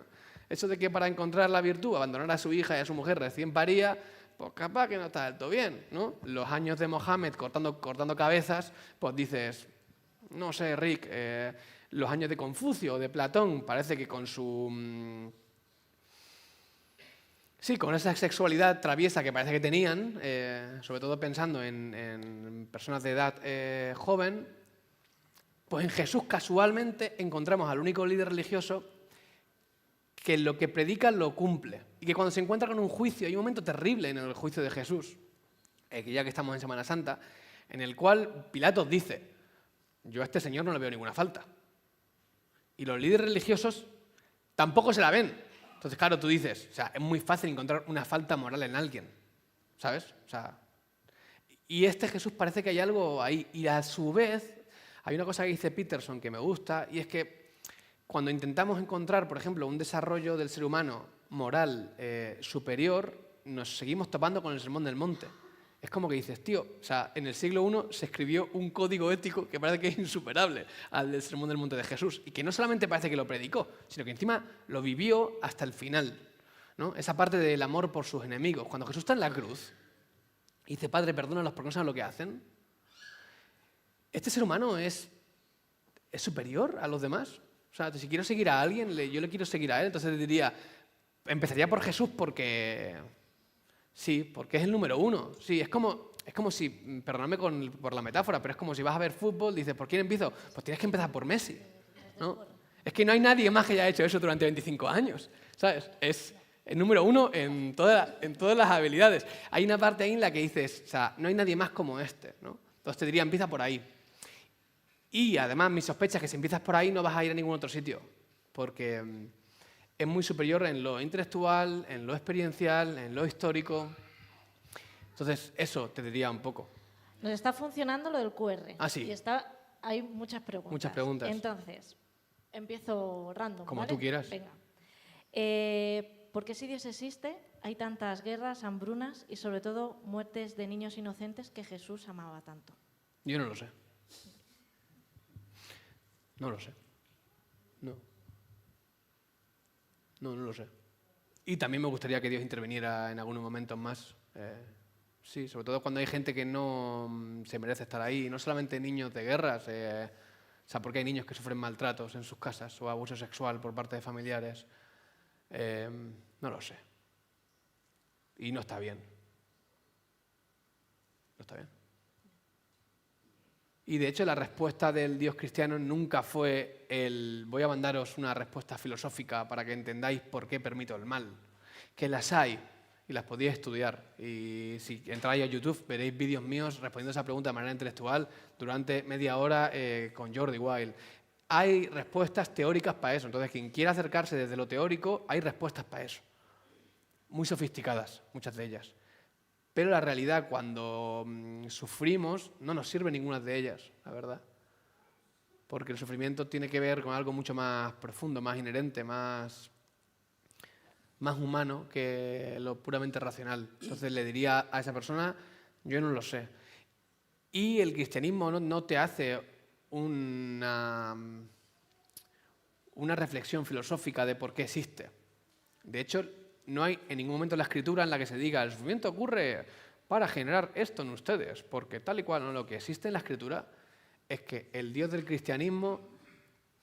eso de que para encontrar la virtud, abandonar a su hija y a su mujer recién paría, pues capaz que no está del todo bien, ¿no? Los años de Mohammed cortando cabezas, pues dices, no sé, Rick, los años de Confucio o de Platón, parece que con su... Sí, con esa sexualidad traviesa que parece que tenían, sobre todo pensando en personas de edad joven, pues en Jesús casualmente encontramos al único líder religioso que lo que predica lo cumple. Y que cuando se encuentra con un juicio, hay un momento terrible en el juicio de Jesús, ya que estamos en Semana Santa, en el cual Pilatos dice, yo a este señor no le veo ninguna falta. Y los líderes religiosos tampoco se la ven. Entonces, claro, tú dices, o sea, es muy fácil encontrar una falta moral en alguien, ¿sabes? O sea, y este Jesús parece que hay algo ahí. Y a su vez, hay una cosa que dice Peterson que me gusta, y es que cuando intentamos encontrar, por ejemplo, un desarrollo del ser humano moral superior, nos seguimos topando con el Sermón del Monte. Es como que dices, tío, o sea, en el siglo I se escribió un código ético que parece que es insuperable al del Sermón del Monte de Jesús, y que no solamente parece que lo predicó, sino que encima lo vivió hasta el final, ¿no? Esa parte del amor por sus enemigos. Cuando Jesús está en la cruz y dice, Padre, perdónalos porque no saben lo que hacen, este ser humano es superior a los demás. O sea, si quiero seguir a alguien, yo le quiero seguir a él, entonces diría, empezaría por Jesús porque... Sí, porque es el número uno. Sí, es como si, perdóname por la metáfora, pero es como si vas a ver fútbol, dices, ¿por quién empiezo? Pues tienes que empezar por Messi, ¿no? Es que no hay nadie más que haya hecho eso durante 25 años, ¿sabes? Es el número uno en todas las habilidades. Hay una parte ahí en la que dices, o sea, no hay nadie más como este, ¿no? Entonces te diría, empieza por ahí. Y además, mi sospecha es que si empiezas por ahí no vas a ir a ningún otro sitio, porque... es muy superior en lo intelectual, en lo experiencial, en lo histórico. Entonces, eso te diría un poco. Nos está funcionando lo del QR. Ah, sí. Y está hay muchas preguntas. Muchas preguntas. Entonces, empiezo random, Como ¿vale? tú quieras. Venga. ¿Por qué si Dios existe hay tantas guerras, hambrunas y sobre todo muertes de niños inocentes que Jesús amaba tanto? Yo no lo sé. No lo sé. No. No lo sé. Y también me gustaría que Dios interviniera en algunos momentos más. Sí, sobre todo cuando hay gente que no se merece estar ahí. No solamente niños de guerras, o sea, porque hay niños que sufren maltratos en sus casas o abuso sexual por parte de familiares. No lo sé. Y no está bien. No está bien. Y de hecho la respuesta del Dios cristiano nunca fue el voy a mandaros una respuesta filosófica para que entendáis por qué permito el mal. Que las hay y las podéis estudiar. Y si entráis a YouTube veréis vídeos míos respondiendo a esa pregunta de manera intelectual durante media hora con Jordi Wild. Hay respuestas teóricas para eso. Entonces quien quiera acercarse desde lo teórico, hay respuestas para eso. Muy sofisticadas, muchas de ellas. Pero la realidad, cuando sufrimos, no nos sirve ninguna de ellas, la verdad. Porque el sufrimiento tiene que ver con algo mucho más profundo, más inherente, más humano que lo puramente racional. Entonces le diría a esa persona, yo no lo sé. Y el cristianismo no te hace una reflexión filosófica de por qué existe. De hecho, no hay en ningún momento en la Escritura en la que se diga el sufrimiento ocurre para generar esto en ustedes, porque tal y cual, no, lo que existe en la Escritura es que el Dios del cristianismo,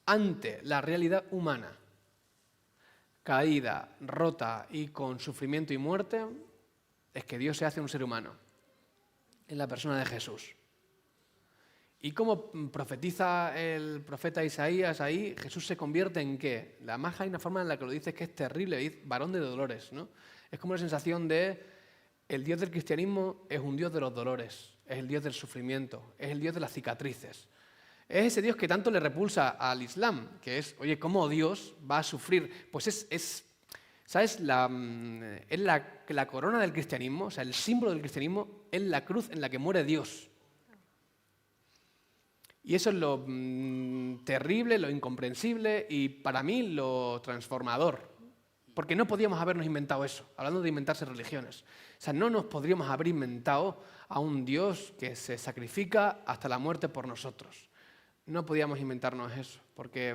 ante la realidad humana, caída, rota y con sufrimiento y muerte, es que Dios se hace un ser humano, en la persona de Jesús. Y como profetiza el profeta Isaías ahí, Jesús se convierte en ¿qué? Además hay una forma en la que lo dice que es terrible, dice varón de dolores, ¿no? Es como la sensación de el Dios del cristianismo es un Dios de los dolores, es el Dios del sufrimiento, es el Dios de las cicatrices. Es ese Dios que tanto le repulsa al Islam, que es, oye, ¿cómo Dios va a sufrir? Pues ¿sabes? Es la corona del cristianismo, o sea, el símbolo del cristianismo es la cruz en la que muere Dios. Y eso es lo terrible, lo incomprensible y para mí lo transformador. Porque no podíamos habernos inventado eso, hablando de inventarse religiones. O sea, no nos podríamos haber inventado a un Dios que se sacrifica hasta la muerte por nosotros. No podíamos inventarnos eso, porque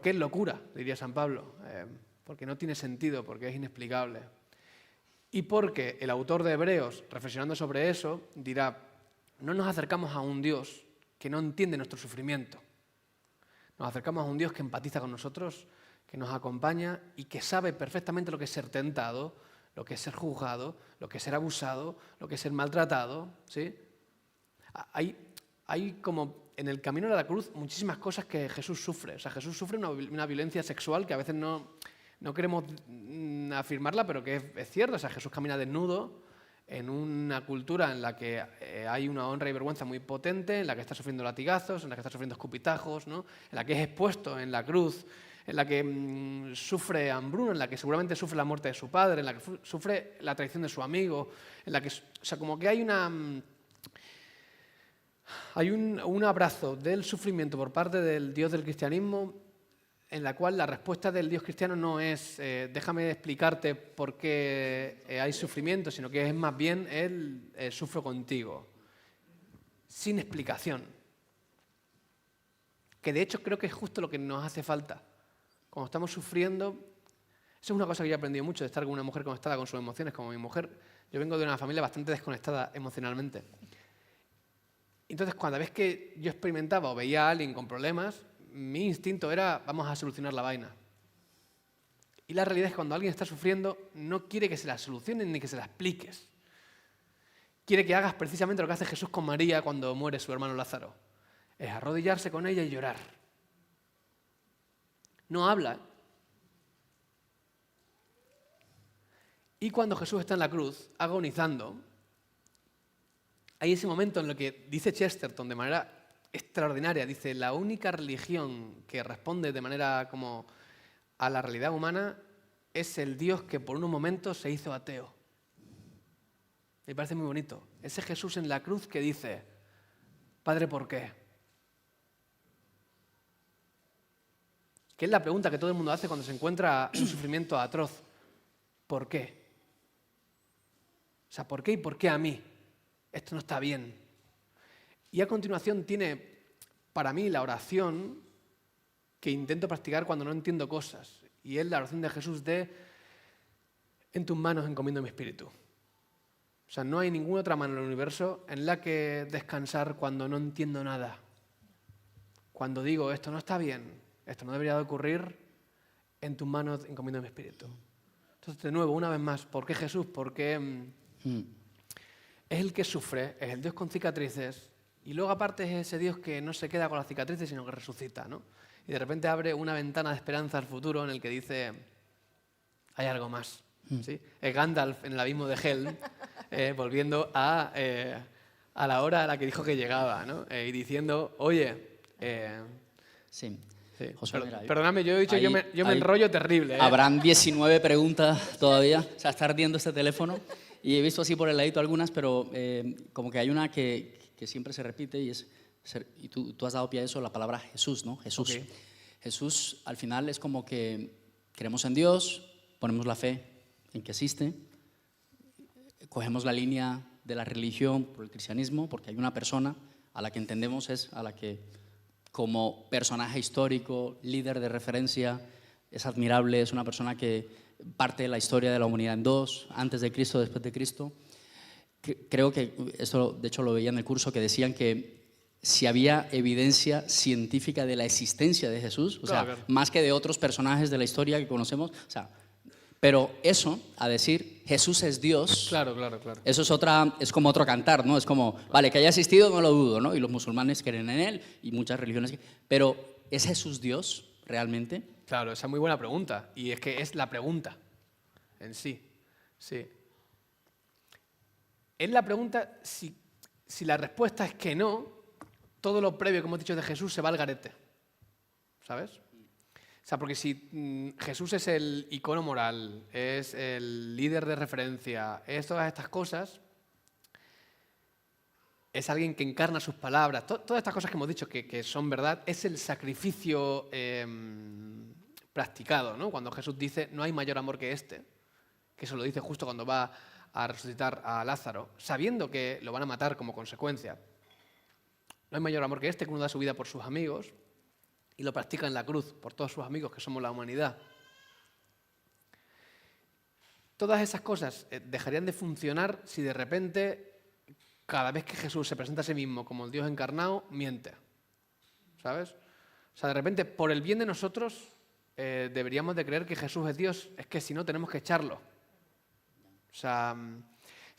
es locura, diría San Pablo, porque no tiene sentido, porque es inexplicable. Y porque el autor de Hebreos, reflexionando sobre eso, dirá, no nos acercamos a un Dios que no entiende nuestro sufrimiento. Nos acercamos a un Dios que empatiza con nosotros, que nos acompaña y que sabe perfectamente lo que es ser tentado, lo que es ser juzgado, lo que es ser abusado, lo que es ser maltratado, ¿sí? Hay como en el camino de la cruz muchísimas cosas que Jesús sufre. O sea, Jesús sufre una violencia sexual que a veces no queremos afirmarla, pero que es cierto. O sea, Jesús camina desnudo en una cultura en la que hay una honra y vergüenza muy potente, en la que está sufriendo latigazos, en la que está sufriendo escupitajos, ¿no? En la que es expuesto en la cruz, en la que sufre hambruna, en la que seguramente sufre la muerte de su padre, en la que sufre la traición de su amigo, en la que, o sea, como que hay un abrazo del sufrimiento por parte del Dios del cristianismo en la cual la respuesta del Dios cristiano no es déjame explicarte por qué hay sufrimiento, sino que es más bien Él sufro contigo, sin explicación. Que de hecho creo que es justo lo que nos hace falta. Cuando estamos sufriendo, eso es una cosa que yo he aprendido mucho, de estar con una mujer conectada con sus emociones, como mi mujer. Yo vengo de una familia bastante desconectada emocionalmente. Entonces, cada vez que yo experimentaba o veía a alguien con problemas, mi instinto era, vamos a solucionar la vaina. Y la realidad es que cuando alguien está sufriendo, no quiere que se la solucionen ni que se la expliques. Quiere que hagas precisamente lo que hace Jesús con María cuando muere su hermano Lázaro. Es arrodillarse con ella y llorar. No habla. Y cuando Jesús está en la cruz, agonizando, hay ese momento en el que dice Chesterton de manera extraordinaria, dice, la única religión que responde de manera como a la realidad humana es el Dios que por unos momentos se hizo ateo. Me parece muy bonito. Ese Jesús en la cruz que dice, Padre, ¿por qué? Que es la pregunta que todo el mundo hace cuando se encuentra un sufrimiento atroz. ¿Por qué? O sea, ¿por qué y por qué a mí? Esto no está bien. Y a continuación tiene para mí la oración que intento practicar cuando no entiendo cosas. Y es la oración de Jesús de: en tus manos encomiendo mi espíritu. O sea, no hay ninguna otra mano en el universo en la que descansar cuando no entiendo nada. Cuando digo, esto no está bien, esto no debería de ocurrir, en tus manos encomiendo mi espíritu. Entonces, de nuevo, una vez más, ¿por qué Jesús? Porque es el que sufre, es el Dios con cicatrices, y luego aparte es ese Dios que no se queda con las cicatrices, sino que resucita, ¿no? Y de repente abre una ventana de esperanza al futuro en el que dice, hay algo más. ¿Sí? Es Gandalf en el abismo de Helm, volviendo a la hora a la que dijo que llegaba, ¿no? Y diciendo, oye... Sí. sí, José, mira, perdóname, yo he dicho, ahí- yo me ahí enrollo terrible. Habrán 19 preguntas todavía. O sea, está ardiendo este teléfono. Y he visto así por el ladito algunas, pero como que hay una que siempre se repite y es... Y tú has dado pie a eso, la palabra Jesús, ¿no? Jesús. Ok. Jesús, al final, es como que creemos en Dios, ponemos la fe en que existe, cogemos la línea de la religión por el cristianismo, porque hay una persona a la que entendemos, es a la que como personaje histórico, líder de referencia, es admirable, es una persona que parte de la historia de la humanidad en dos, antes de Cristo, después de Cristo. Creo que esto, de hecho, lo veía en el curso, que decían que si había evidencia científica de la existencia de Jesús, o sea, Claro. más que de otros personajes de la historia que conocemos, o sea, pero eso, a decir Jesús es Dios, Claro. eso es como otro cantar, ¿no? Es como, vale, que haya existido no lo dudo, ¿no? Y los musulmanes creen en él y muchas religiones, pero ¿es Jesús Dios realmente? Claro, esa es muy buena pregunta. Y es que es la pregunta en sí. Sí. Es la pregunta, si la respuesta es que no, todo lo previo que hemos dicho de Jesús se va al garete. ¿Sabes? O sea, porque si Jesús es el icono moral, es el líder de referencia, es todas estas cosas, es alguien que encarna sus palabras, todas estas cosas que hemos dicho que son verdad, es el sacrificio practicado, ¿no? Cuando Jesús dice, no hay mayor amor que este, que eso lo dice justo cuando va a resucitar a Lázaro, sabiendo que lo van a matar como consecuencia. No hay mayor amor que este, que uno da su vida por sus amigos y lo practica en la cruz por todos sus amigos, que somos la humanidad. Todas esas cosas dejarían de funcionar si de repente, cada vez que Jesús se presenta a sí mismo como el Dios encarnado, miente. ¿Sabes? O sea, de repente, por el bien de nosotros, deberíamos de creer que Jesús es Dios. Es que si no, tenemos que echarlo. O sea,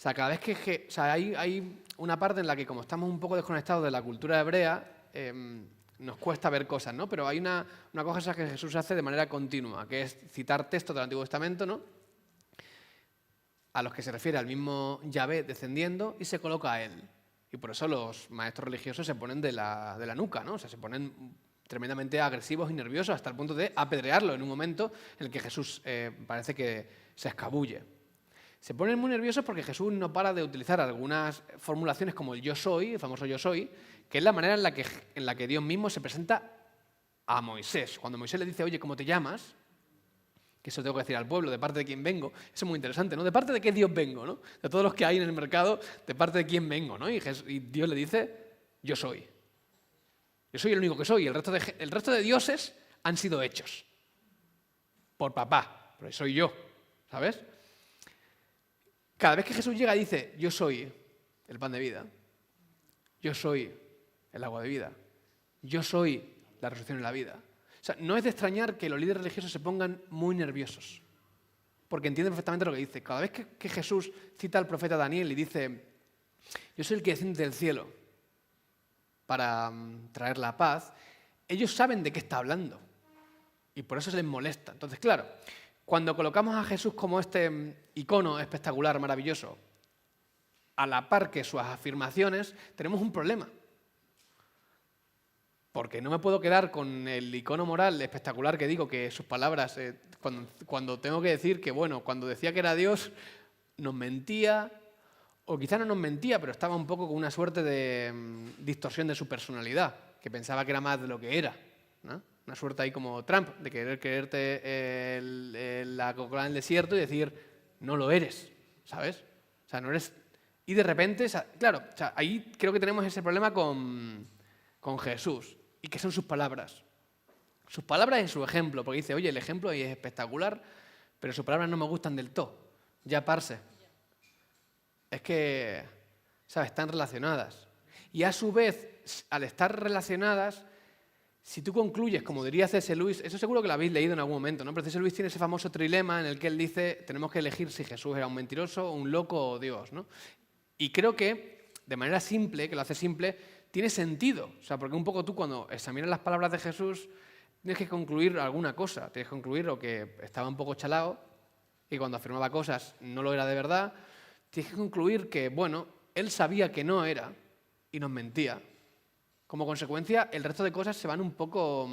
cada vez que o sea, hay una parte en la que, como estamos un poco desconectados de la cultura hebrea, nos cuesta ver cosas, ¿no? Pero hay una cosa que Jesús hace de manera continua, que es citar textos del Antiguo Testamento, ¿no? A los que se refiere al mismo Yahvé descendiendo y se coloca a él. Y por eso los maestros religiosos se ponen de la nuca, ¿no? O sea, se ponen tremendamente agresivos y nerviosos hasta el punto de apedrearlo en un momento en el que Jesús parece que se escabulle. Se ponen muy nerviosos porque Jesús no para de utilizar algunas formulaciones como el yo soy, el famoso yo soy, que es la manera en la que Dios mismo se presenta a Moisés. Cuando Moisés le dice, oye, ¿cómo te llamas? Que eso tengo que decir al pueblo, ¿de parte de quién vengo? Eso es muy interesante, ¿no? ¿De parte de qué Dios vengo, no? De todos los que hay en el mercado, ¿de parte de quién vengo, no? Y Dios le dice, yo soy. Yo soy el único que soy. El resto de dioses han sido hechos por papá, pero soy yo, ¿sabes? Cada vez que Jesús llega y dice, yo soy el pan de vida, yo soy el agua de vida, yo soy la resurrección y la vida. O sea, no es de extrañar que los líderes religiosos se pongan muy nerviosos, porque entienden perfectamente lo que dice. Cada vez que Jesús cita al profeta Daniel y dice, yo soy el que desciende del cielo para traer la paz, ellos saben de qué está hablando y por eso se les molesta. Entonces, claro, cuando colocamos a Jesús como este icono espectacular, maravilloso, a la par que sus afirmaciones, tenemos un problema. Porque no me puedo quedar con el icono moral espectacular que digo, que sus palabras, cuando tengo que decir que, bueno, cuando decía que era Dios, nos mentía, o quizá no nos mentía, pero estaba un poco con una suerte de distorsión de su personalidad, que pensaba que era más de lo que era, ¿no? Una suerte ahí como Trump, de querer creerte la Coca-Cola en el desierto y decir, no lo eres, ¿sabes? O sea, no eres... Y de repente, claro, o sea, ahí creo que tenemos ese problema con Jesús, y que son sus palabras. Sus palabras y su ejemplo, porque dice, oye, el ejemplo ahí es espectacular, pero sus palabras no me gustan del todo. Ya parce. Es que, ¿sabes? Están relacionadas. Y a su vez, al estar relacionadas, si tú concluyes, como diría C.S. Lewis, eso seguro que lo habéis leído en algún momento, ¿no? Pero C.S. Lewis tiene ese famoso trilema en el que él dice, tenemos que elegir si Jesús era un mentiroso, un loco o Dios, ¿no? Y creo que, de manera simple, que lo hace simple, tiene sentido. O sea, porque un poco tú cuando examinas las palabras de Jesús, tienes que concluir alguna cosa. Tienes que concluir o que estaba un poco chalado y cuando afirmaba cosas no lo era de verdad. Tienes que concluir que, bueno, él sabía que no era y nos mentía. Como consecuencia, el resto de cosas se van un poco...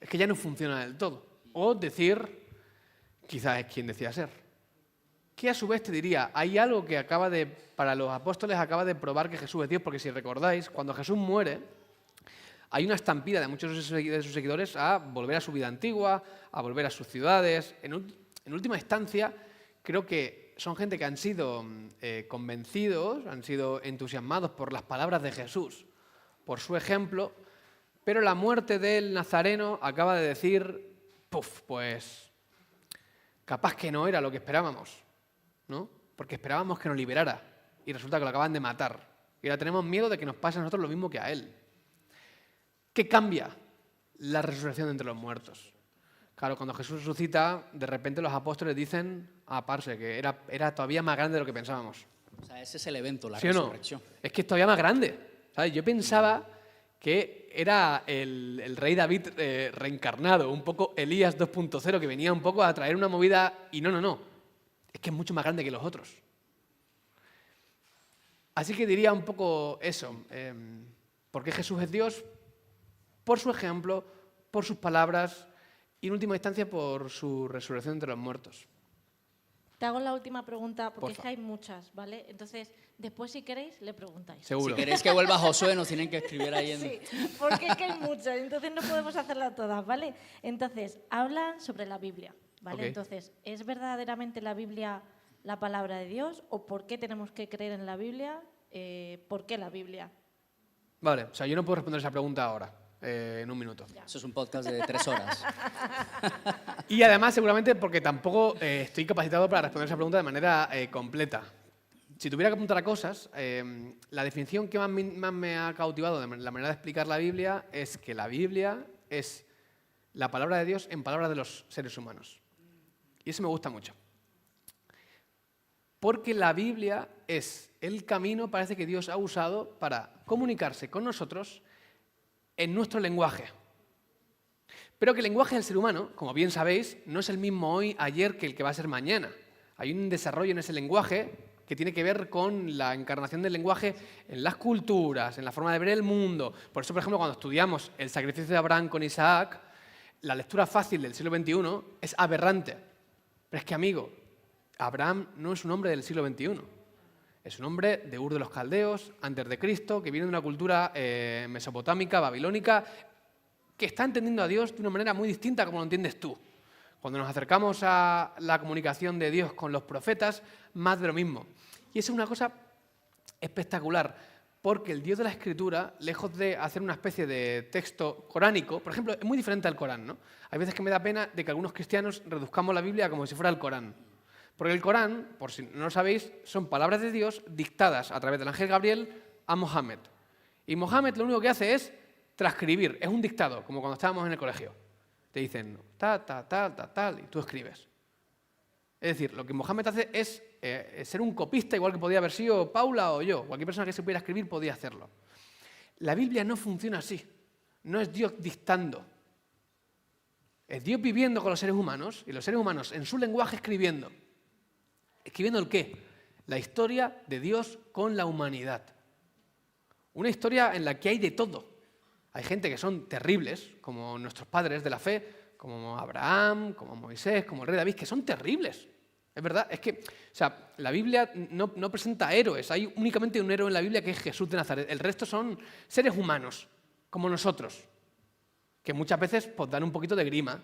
Es que ya no funciona del todo. O decir, quizás es quien decía ser. Que a su vez te diría, hay algo que para los apóstoles acaba de probar que Jesús es Dios, porque si recordáis, cuando Jesús muere, hay una estampida de muchos de sus seguidores a volver a su vida antigua, a volver a sus ciudades. En última instancia, creo que son gente que han sido convencidos, han sido entusiasmados por las palabras de Jesús, por su ejemplo, pero la muerte del Nazareno acaba de decir, pues capaz que no era lo que esperábamos, ¿no? Porque esperábamos que nos liberara y resulta que lo acaban de matar. Y ahora tenemos miedo de que nos pase a nosotros lo mismo que a él. ¿Qué cambia? La resurrección de entre los muertos. Claro, cuando Jesús resucita, de repente los apóstoles dicen, parce, que era todavía más grande de lo que pensábamos. O sea, ese es el evento, la ¿Sí o no? resurrección. Es que es todavía más grande, ¿sabes? Yo pensaba que era el rey David reencarnado, un poco Elías 2.0, que venía un poco a traer una movida y no. Es que es mucho más grande que los otros. Así que diría un poco eso. ¿Por qué Jesús es Dios? Por su ejemplo, por sus palabras y en última instancia por su resurrección entre los muertos. Te hago la última pregunta, porque Porfa. es que hay muchas, ¿vale? Entonces, después si queréis, le preguntáis. Seguro. Si queréis que vuelva Josué, nos tienen que escribir ahí en... Sí, porque es que hay muchas, entonces no podemos hacerlas todas, ¿vale? Entonces, hablan sobre la Biblia, ¿vale? Ok. Entonces, ¿es verdaderamente la Biblia la palabra de Dios? ¿O por qué tenemos que creer en la Biblia? ¿Por qué la Biblia? Vale, o sea, yo no puedo responder esa pregunta ahora, en un minuto. Eso es un podcast de 3 horas. Y además, seguramente, porque tampoco estoy capacitado para responder esa pregunta de manera completa. Si tuviera que apuntar a cosas, la definición que más me ha cautivado de la manera de explicar la Biblia es que la Biblia es la palabra de Dios en palabras de los seres humanos. Y eso me gusta mucho. Porque la Biblia es el camino, parece que Dios ha usado para comunicarse con nosotros en nuestro lenguaje. Pero que el lenguaje del ser humano, como bien sabéis, no es el mismo hoy, ayer, que el que va a ser mañana. Hay un desarrollo en ese lenguaje que tiene que ver con la encarnación del lenguaje en las culturas, en la forma de ver el mundo. Por eso, por ejemplo, cuando estudiamos el sacrificio de Abraham con Isaac, la lectura fácil del siglo XXI es aberrante. Pero es que, amigo, Abraham no es un hombre del siglo XXI. Es un hombre de Ur de los Caldeos, antes de Cristo, que viene de una cultura mesopotámica, babilónica, que está entendiendo a Dios de una manera muy distinta a como lo entiendes tú. Cuando nos acercamos a la comunicación de Dios con los profetas, más de lo mismo. Y eso es una cosa espectacular, porque el Dios de la Escritura, lejos de hacer una especie de texto coránico, por ejemplo, es muy diferente al Corán, ¿no? Hay veces que me da pena de que algunos cristianos reduzcamos la Biblia como si fuera el Corán. Porque el Corán, por si no lo sabéis, son palabras de Dios dictadas a través del ángel Gabriel a Mohammed. Y Mohammed lo único que hace es transcribir, es un dictado, como cuando estábamos en el colegio. Te dicen tal, y tú escribes. Es decir, lo que Mohammed hace es ser un copista, igual que podía haber sido Paula o yo. Cualquier persona que se pudiera escribir podía hacerlo. La Biblia no funciona así. No es Dios dictando. Es Dios viviendo con los seres humanos y los seres humanos en su lenguaje escribiendo. ¿Escribiendo el qué? La historia de Dios con la humanidad. Una historia en la que hay de todo. Hay gente que son terribles, como nuestros padres de la fe, como Abraham, como Moisés, como el rey David, que son terribles. Es verdad, es que, o sea, la Biblia no presenta héroes, hay únicamente un héroe en la Biblia que es Jesús de Nazaret. El resto son seres humanos, como nosotros, que muchas veces pues, dan un poquito de grima.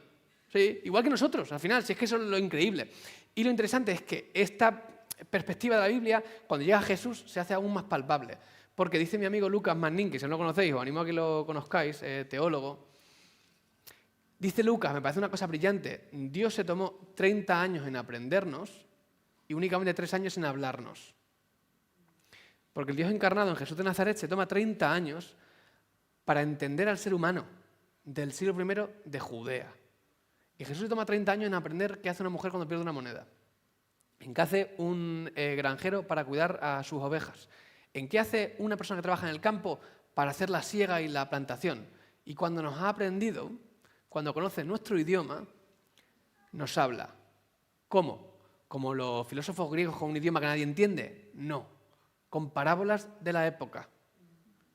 Sí, igual que nosotros, al final, si es que eso es lo increíble. Y lo interesante es que esta perspectiva de la Biblia, cuando llega a Jesús, se hace aún más palpable. Porque dice mi amigo Lucas Manning, que si no lo conocéis, os animo a que lo conozcáis, teólogo. Dice Lucas, me parece una cosa brillante, Dios se tomó 30 años en aprendernos y únicamente 3 años en hablarnos. Porque el Dios encarnado en Jesús de Nazaret se toma 30 años para entender al ser humano del siglo I de Judea. Y Jesús se toma 30 años en aprender qué hace una mujer cuando pierde una moneda, en qué hace un granjero para cuidar a sus ovejas, en qué hace una persona que trabaja en el campo para hacer la siega y la plantación. Y cuando nos ha aprendido, cuando conoce nuestro idioma, nos habla. ¿Cómo? ¿Como los filósofos griegos con un idioma que nadie entiende? No. Con parábolas de la época,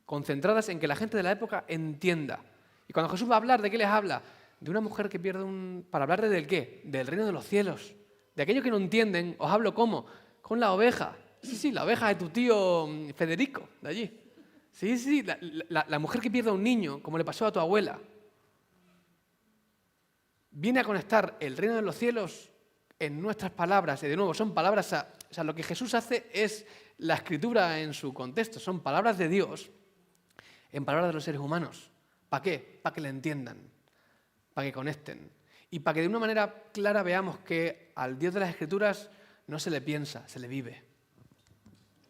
concentradas en que la gente de la época entienda. Y cuando Jesús va a hablar, ¿de qué les habla? De una mujer que pierde un... ¿Para hablar del qué? Del reino de los cielos. De aquellos que no entienden, os hablo ¿cómo? Con la oveja. Sí, la oveja de tu tío Federico, de allí. Sí, la mujer que pierde a un niño, como le pasó a tu abuela. Viene a conectar el reino de los cielos en nuestras palabras. Y de nuevo, son palabras... O sea, lo que Jesús hace es la escritura en su contexto. Son palabras de Dios en palabras de los seres humanos. ¿Para qué? Para que le entiendan, para que conecten. Y para que de una manera clara veamos que al Dios de las Escrituras no se le piensa, se le vive.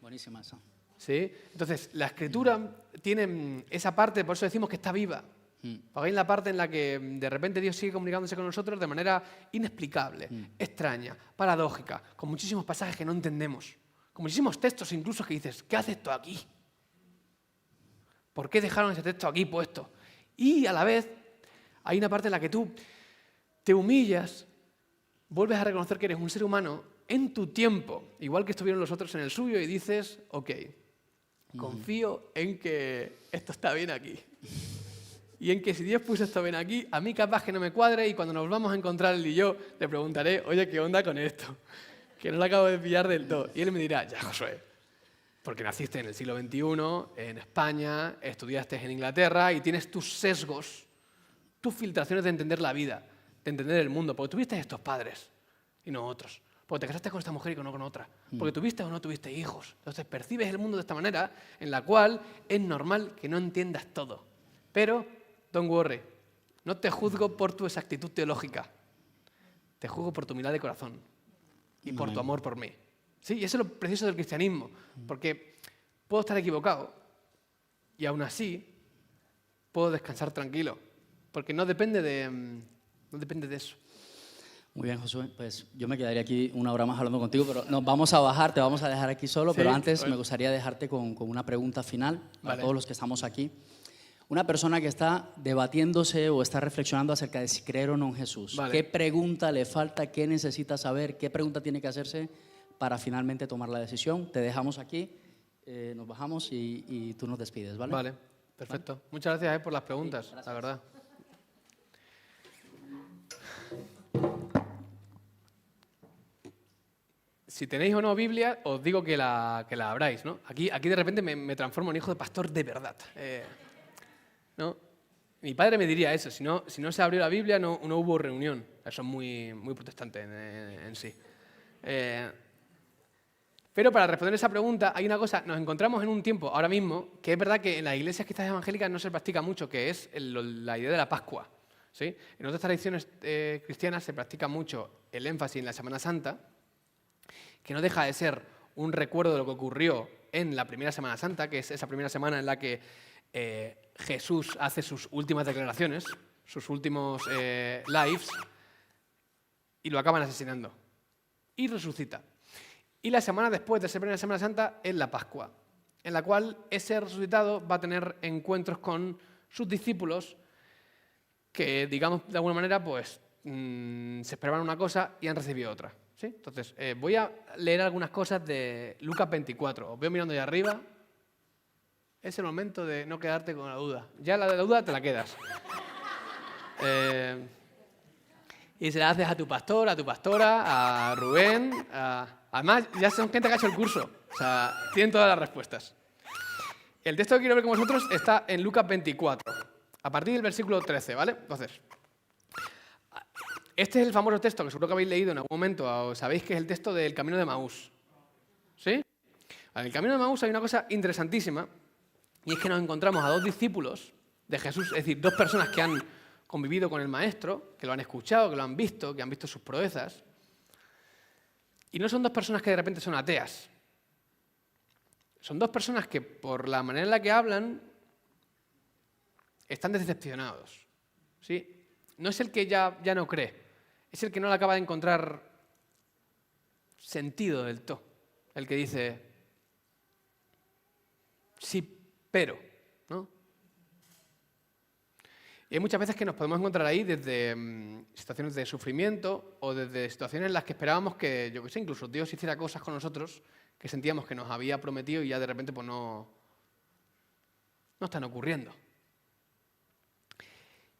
Buenísima esa. ¿Sí? Entonces, la Escritura tiene esa parte, por eso decimos que está viva. Porque hay la parte en la que de repente Dios sigue comunicándose con nosotros de manera inexplicable, extraña, paradójica, con muchísimos pasajes que no entendemos, con muchísimos textos incluso que dices, ¿qué hace esto aquí? ¿Por qué dejaron ese texto aquí puesto? Y a la vez hay una parte en la que tú te humillas, vuelves a reconocer que eres un ser humano en tu tiempo, igual que estuvieron los otros en el suyo, y dices, ok, confío en que esto está bien aquí. Y en que si Dios puso esto bien aquí, a mí capaz que no me cuadre y cuando nos vamos a encontrar él y yo, le preguntaré, oye, ¿qué onda con esto? Que no lo acabo de pillar del todo. Y él me dirá, ya, Josué, porque naciste en el siglo XXI, en España, estudiaste en Inglaterra y tienes tus sesgos, tus filtraciones de entender la vida, de entender el mundo, porque tuviste estos padres y no otros. Porque te casaste con esta mujer y no con otra. Porque tuviste o no tuviste hijos. Entonces percibes el mundo de esta manera en la cual es normal que no entiendas todo. Pero, don't worry, no te juzgo por tu exactitud teológica. Te juzgo por tu humildad de corazón y por tu amor por mí. Sí, y eso es lo precioso del cristianismo. Porque puedo estar equivocado y aún así puedo descansar tranquilo. Porque no depende de eso. Muy bien, Josué. Pues yo me quedaría aquí una hora más hablando contigo, pero nos vamos a bajar, te vamos a dejar aquí solo, pero antes me gustaría dejarte con una pregunta final para todos los que estamos aquí. Una persona que está debatiéndose o está reflexionando acerca de si creer o no en Jesús. ¿Qué pregunta le falta? ¿Qué necesita saber? ¿Qué pregunta tiene que hacerse para finalmente tomar la decisión? Te dejamos aquí, nos bajamos y tú nos despides, ¿vale? Vale, perfecto. ¿Vale? Muchas gracias por las preguntas, sí, la verdad. Si tenéis o no Biblia, os digo que la abráis, ¿no? Aquí de repente me transformo en hijo de pastor de verdad. ¿No? Mi padre me diría eso, si no se abrió la Biblia no hubo reunión. Eso es muy protestante en sí. Pero para responder esa pregunta hay una cosa, nos encontramos en un tiempo ahora mismo que es verdad que en las iglesias quizás evangélicas no se practica mucho, que es la idea de la Pascua. ¿Sí? En otras tradiciones cristianas se practica mucho el énfasis en la Semana Santa, que no deja de ser un recuerdo de lo que ocurrió en la primera Semana Santa, que es esa primera semana en la que Jesús hace sus últimas declaraciones, sus últimos lives, y lo acaban asesinando. Y resucita. Y la semana después de esa primera Semana Santa es la Pascua, en la cual ese resucitado va a tener encuentros con sus discípulos que, digamos, de alguna manera, pues se esperaban una cosa y han recibido otra. ¿Sí? Entonces, voy a leer algunas cosas de Lucas 24. Os veo mirando ahí arriba. Es el momento de no quedarte con la duda. Ya la de la duda te la quedas. y se la haces a tu pastor, a tu pastora, a Rubén. Además, ya son gente que ha hecho el curso. O sea, tienen todas las respuestas. El texto que quiero ver con vosotros está en Lucas 24, a partir del versículo 13, ¿vale? Entonces, este es el famoso texto que seguro que habéis leído en algún momento, o sabéis que es el texto del Camino de Maús. ¿Sí? En el Camino de Maús hay una cosa interesantísima, y es que nos encontramos a dos discípulos de Jesús, es decir, dos personas que han convivido con el Maestro, que lo han escuchado, que lo han visto, que han visto sus proezas. Y no son dos personas que de repente son ateas. Son dos personas que, por la manera en la que hablan, están decepcionados. ¿Sí? No es el que ya no cree, es el que no le acaba de encontrar sentido del todo. El que dice, sí, pero, ¿no? Y hay muchas veces que nos podemos encontrar ahí desde situaciones de sufrimiento o desde situaciones en las que esperábamos que, yo qué sé, incluso Dios hiciera cosas con nosotros que sentíamos que nos había prometido y ya de repente pues no están ocurriendo.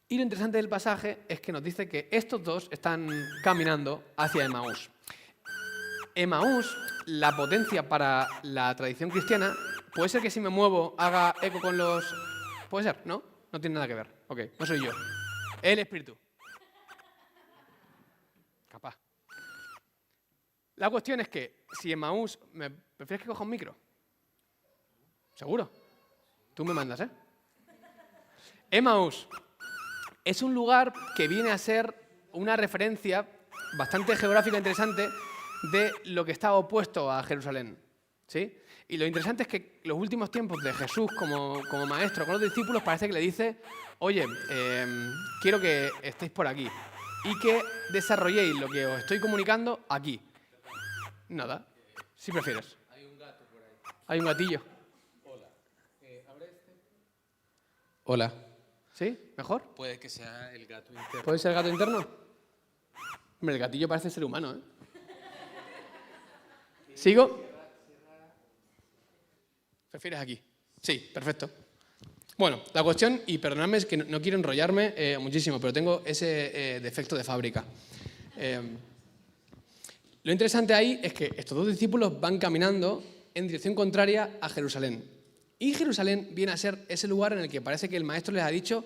Y lo interesante del pasaje es que nos dice que estos dos están caminando hacia Emaús. Emaús, la potencia para la tradición cristiana, puede ser que si me muevo haga eco con los... Puede ser, ¿no? No tiene nada que ver. Ok, no soy yo. El Espíritu. Capaz. La cuestión es que si Emaús... ¿Prefieres que coja un micro? ¿Seguro? Tú me mandas, ¿eh? Emaús es un lugar que viene a ser una referencia bastante geográfica interesante de lo que está opuesto a Jerusalén, ¿sí? Y lo interesante es que los últimos tiempos de Jesús como maestro con los discípulos parece que le dice, oye, quiero que estéis por aquí y que desarrolléis lo que os estoy comunicando aquí. Nada, si prefieres. Hay un gato por ahí. Hay un gatillo. Hola. ¿Abre este? Hola. ¿Sí? ¿Mejor? Puede que sea el gato interno. ¿Puede ser el gato interno? Hombre, el gatillo parece ser humano, ¿eh? ¿Sigo? ¿Prefieres aquí? Sí, perfecto. Bueno, la cuestión, y perdonadme, es que no quiero enrollarme muchísimo, pero tengo ese defecto de fábrica. Lo interesante ahí es que estos dos discípulos van caminando en dirección contraria a Jerusalén. Y Jerusalén viene a ser ese lugar en el que parece que el maestro les ha dicho,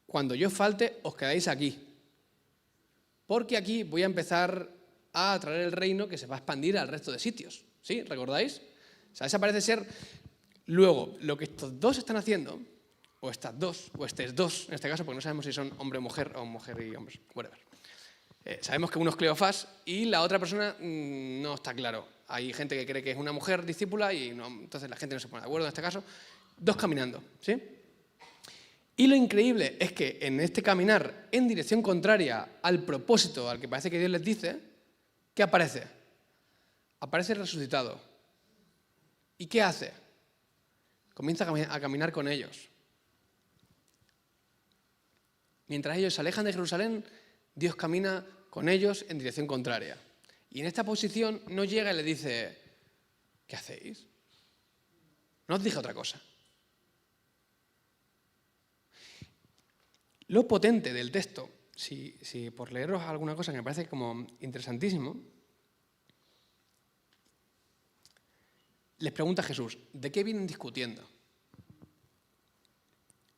cuando yo falte, os quedáis aquí. Porque aquí voy a empezar a traer el reino que se va a expandir al resto de sitios. ¿Sí? ¿Recordáis? O sea, esa parece ser... Luego, lo que estos dos están haciendo, o estas dos, o estos dos, en este caso, porque no sabemos si son hombre o mujer y hombres, whatever. Sabemos que uno es Cleofás y la otra persona no está claro. Hay gente que cree que es una mujer discípula y no, entonces la gente no se pone de acuerdo en este caso. Dos caminando, ¿sí? Y lo increíble es que en este caminar en dirección contraria al propósito al que parece que Dios les dice, ¿qué aparece? Aparece el resucitado. ¿Y qué hace? Comienza a caminar con ellos. Mientras ellos se alejan de Jerusalén, Dios camina con ellos en dirección contraria. Y en esta posición no llega y le dice, ¿qué hacéis? No os dije otra cosa. Lo potente del texto, si por leeros alguna cosa que me parece como interesantísimo, les pregunta a Jesús, ¿de qué vienen discutiendo?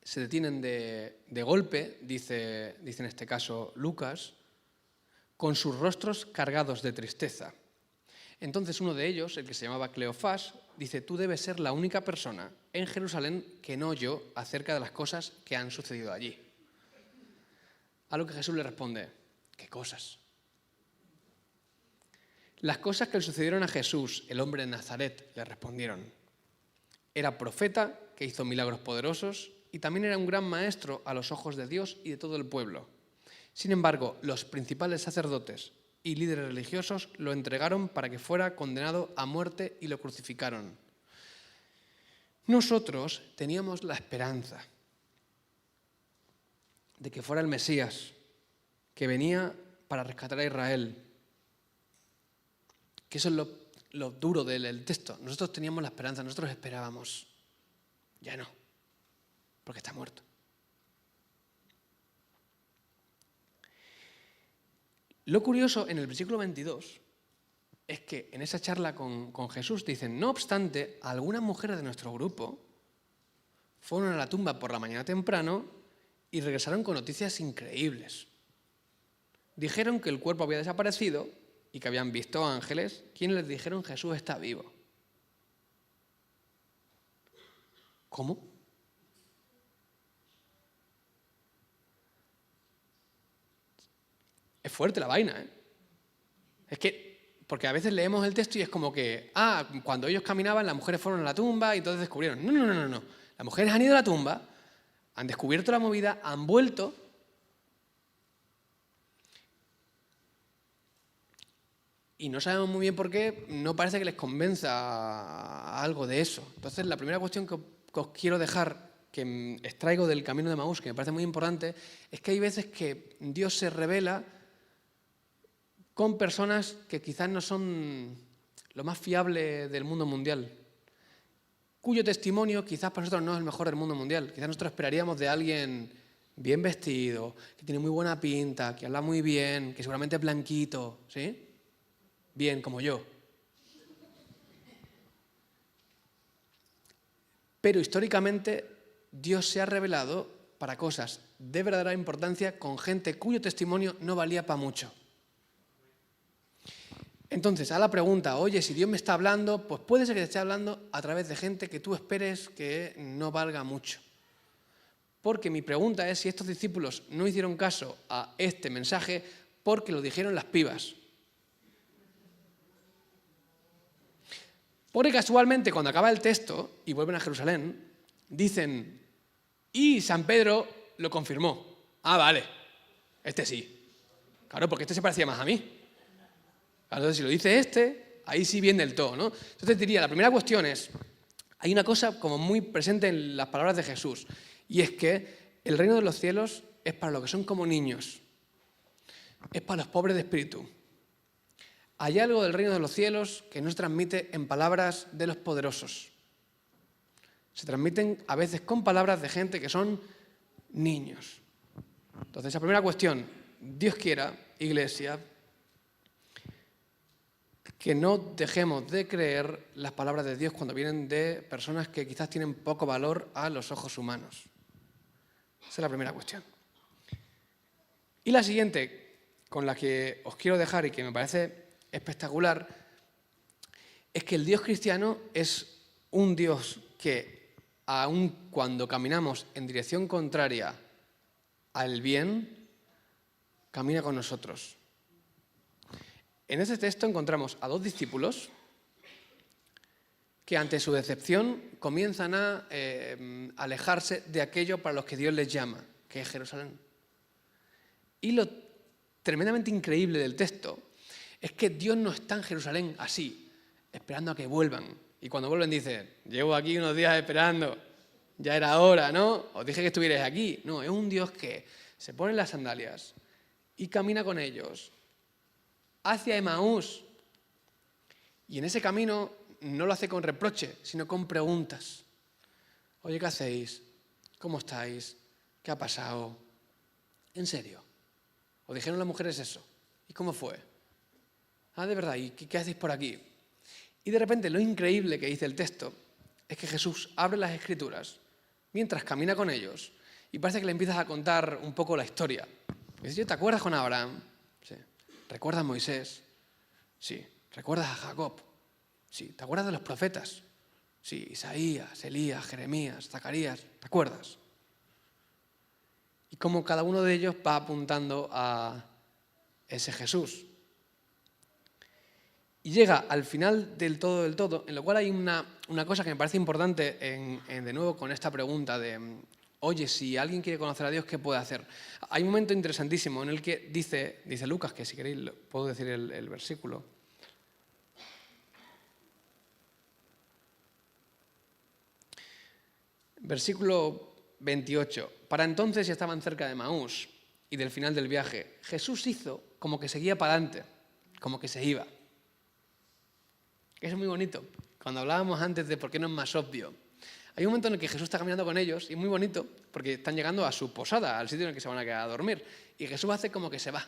Se detienen de golpe, dice en este caso Lucas, con sus rostros cargados de tristeza. Entonces uno de ellos, el que se llamaba Cleofás, dice, tú debes ser la única persona en Jerusalén que no oyó acerca de las cosas que han sucedido allí. A lo que Jesús le responde, ¿qué cosas? Las cosas que le sucedieron a Jesús, el hombre de Nazaret, le respondieron. Era profeta que hizo milagros poderosos y también era un gran maestro a los ojos de Dios y de todo el pueblo. Sin embargo, los principales sacerdotes y líderes religiosos lo entregaron para que fuera condenado a muerte y lo crucificaron. Nosotros teníamos la esperanza de que fuera el Mesías, que venía para rescatar a Israel. Que eso es lo duro del texto. Nosotros teníamos la esperanza, nosotros esperábamos. Ya no, porque está muerto. Lo curioso en el versículo 22 es que en esa charla con Jesús dicen, no obstante, algunas mujeres de nuestro grupo fueron a la tumba por la mañana temprano y regresaron con noticias increíbles. Dijeron que el cuerpo había desaparecido y que habían visto ángeles, quienes les dijeron Jesús está vivo. ¿Cómo? Es fuerte la vaina, ¿eh? Es que, porque a veces leemos el texto y es como que, cuando ellos caminaban las mujeres fueron a la tumba y entonces descubrieron. No. Las mujeres han ido a la tumba, han descubierto la movida, han vuelto. Y no sabemos muy bien por qué, no parece que les convenza algo de eso. Entonces, la primera cuestión que os quiero dejar, que extraigo del Camino de Emaús, que me parece muy importante, es que hay veces que Dios se revela con personas que quizás no son lo más fiable del mundo mundial, cuyo testimonio quizás para nosotros no es el mejor del mundo mundial. Quizás nosotros esperaríamos de alguien bien vestido, que tiene muy buena pinta, que habla muy bien, que seguramente es blanquito, ¿sí? Bien, como yo. Pero históricamente Dios se ha revelado para cosas de verdadera importancia con gente cuyo testimonio no valía para mucho. Entonces, a la pregunta, oye, si Dios me está hablando, pues puede ser que te esté hablando a través de gente que tú esperes que no valga mucho. Porque mi pregunta es si estos discípulos no hicieron caso a este mensaje porque lo dijeron las pibas. Porque casualmente cuando acaba el texto y vuelven a Jerusalén, dicen, y San Pedro lo confirmó. Ah, vale, este sí. Claro, porque este se parecía más a mí. Entonces, si lo dice este, ahí sí viene del todo, ¿no? Entonces diría, la primera cuestión es, hay una cosa como muy presente en las palabras de Jesús, y es que el reino de los cielos es para los que son como niños, es para los pobres de espíritu. Hay algo del reino de los cielos que no se transmite en palabras de los poderosos. Se transmiten a veces con palabras de gente que son niños. Entonces, la primera cuestión, Dios quiera, Iglesia, que no dejemos de creer las palabras de Dios cuando vienen de personas que quizás tienen poco valor a los ojos humanos. Esa es la primera cuestión. Y la siguiente, con la que os quiero dejar y que me parece espectacular, es que el Dios cristiano es un Dios que, aun cuando caminamos en dirección contraria al bien, camina con nosotros. En este texto encontramos a dos discípulos que ante su decepción comienzan a alejarse de aquello para los que Dios les llama, que es Jerusalén. Y lo tremendamente increíble del texto es que Dios no está en Jerusalén así, esperando a que vuelvan. Y cuando vuelven dice, llevo aquí unos días esperando, ya era hora, ¿no? Os dije que estuvierais aquí. No, es un Dios que se pone las sandalias y camina con ellos hacia Emaús. Y en ese camino no lo hace con reproche, sino con preguntas. Oye, ¿qué hacéis? ¿Cómo estáis? ¿Qué ha pasado? ¿En serio? ¿Os dijeron las mujeres eso? ¿Y cómo fue? Ah, de verdad, ¿y qué hacéis por aquí? Y de repente lo increíble que dice el texto es que Jesús abre las Escrituras mientras camina con ellos y parece que le empiezas a contar un poco la historia. Y dice, ¿te acuerdas con Abraham? Sí. ¿Recuerdas a Moisés? Sí. ¿Recuerdas a Jacob? Sí. ¿Te acuerdas de los profetas? Sí. Isaías, Elías, Jeremías, Zacarías. ¿Te acuerdas? Y cómo cada uno de ellos va apuntando a ese Jesús. Y llega al final del todo, en lo cual hay una cosa que me parece importante de nuevo con esta pregunta de, oye, si alguien quiere conocer a Dios, ¿qué puede hacer? Hay un momento interesantísimo en el que dice Lucas, que si queréis puedo decir el versículo. Versículo 28. Para entonces ya estaban cerca de Emaús y del final del viaje. Jesús hizo como que seguía para adelante, como que se iba. Es muy bonito. Cuando hablábamos antes de por qué no es más obvio. Hay un momento en el que Jesús está caminando con ellos y es muy bonito porque están llegando a su posada, al sitio en el que se van a quedar a dormir. Y Jesús hace como que se va.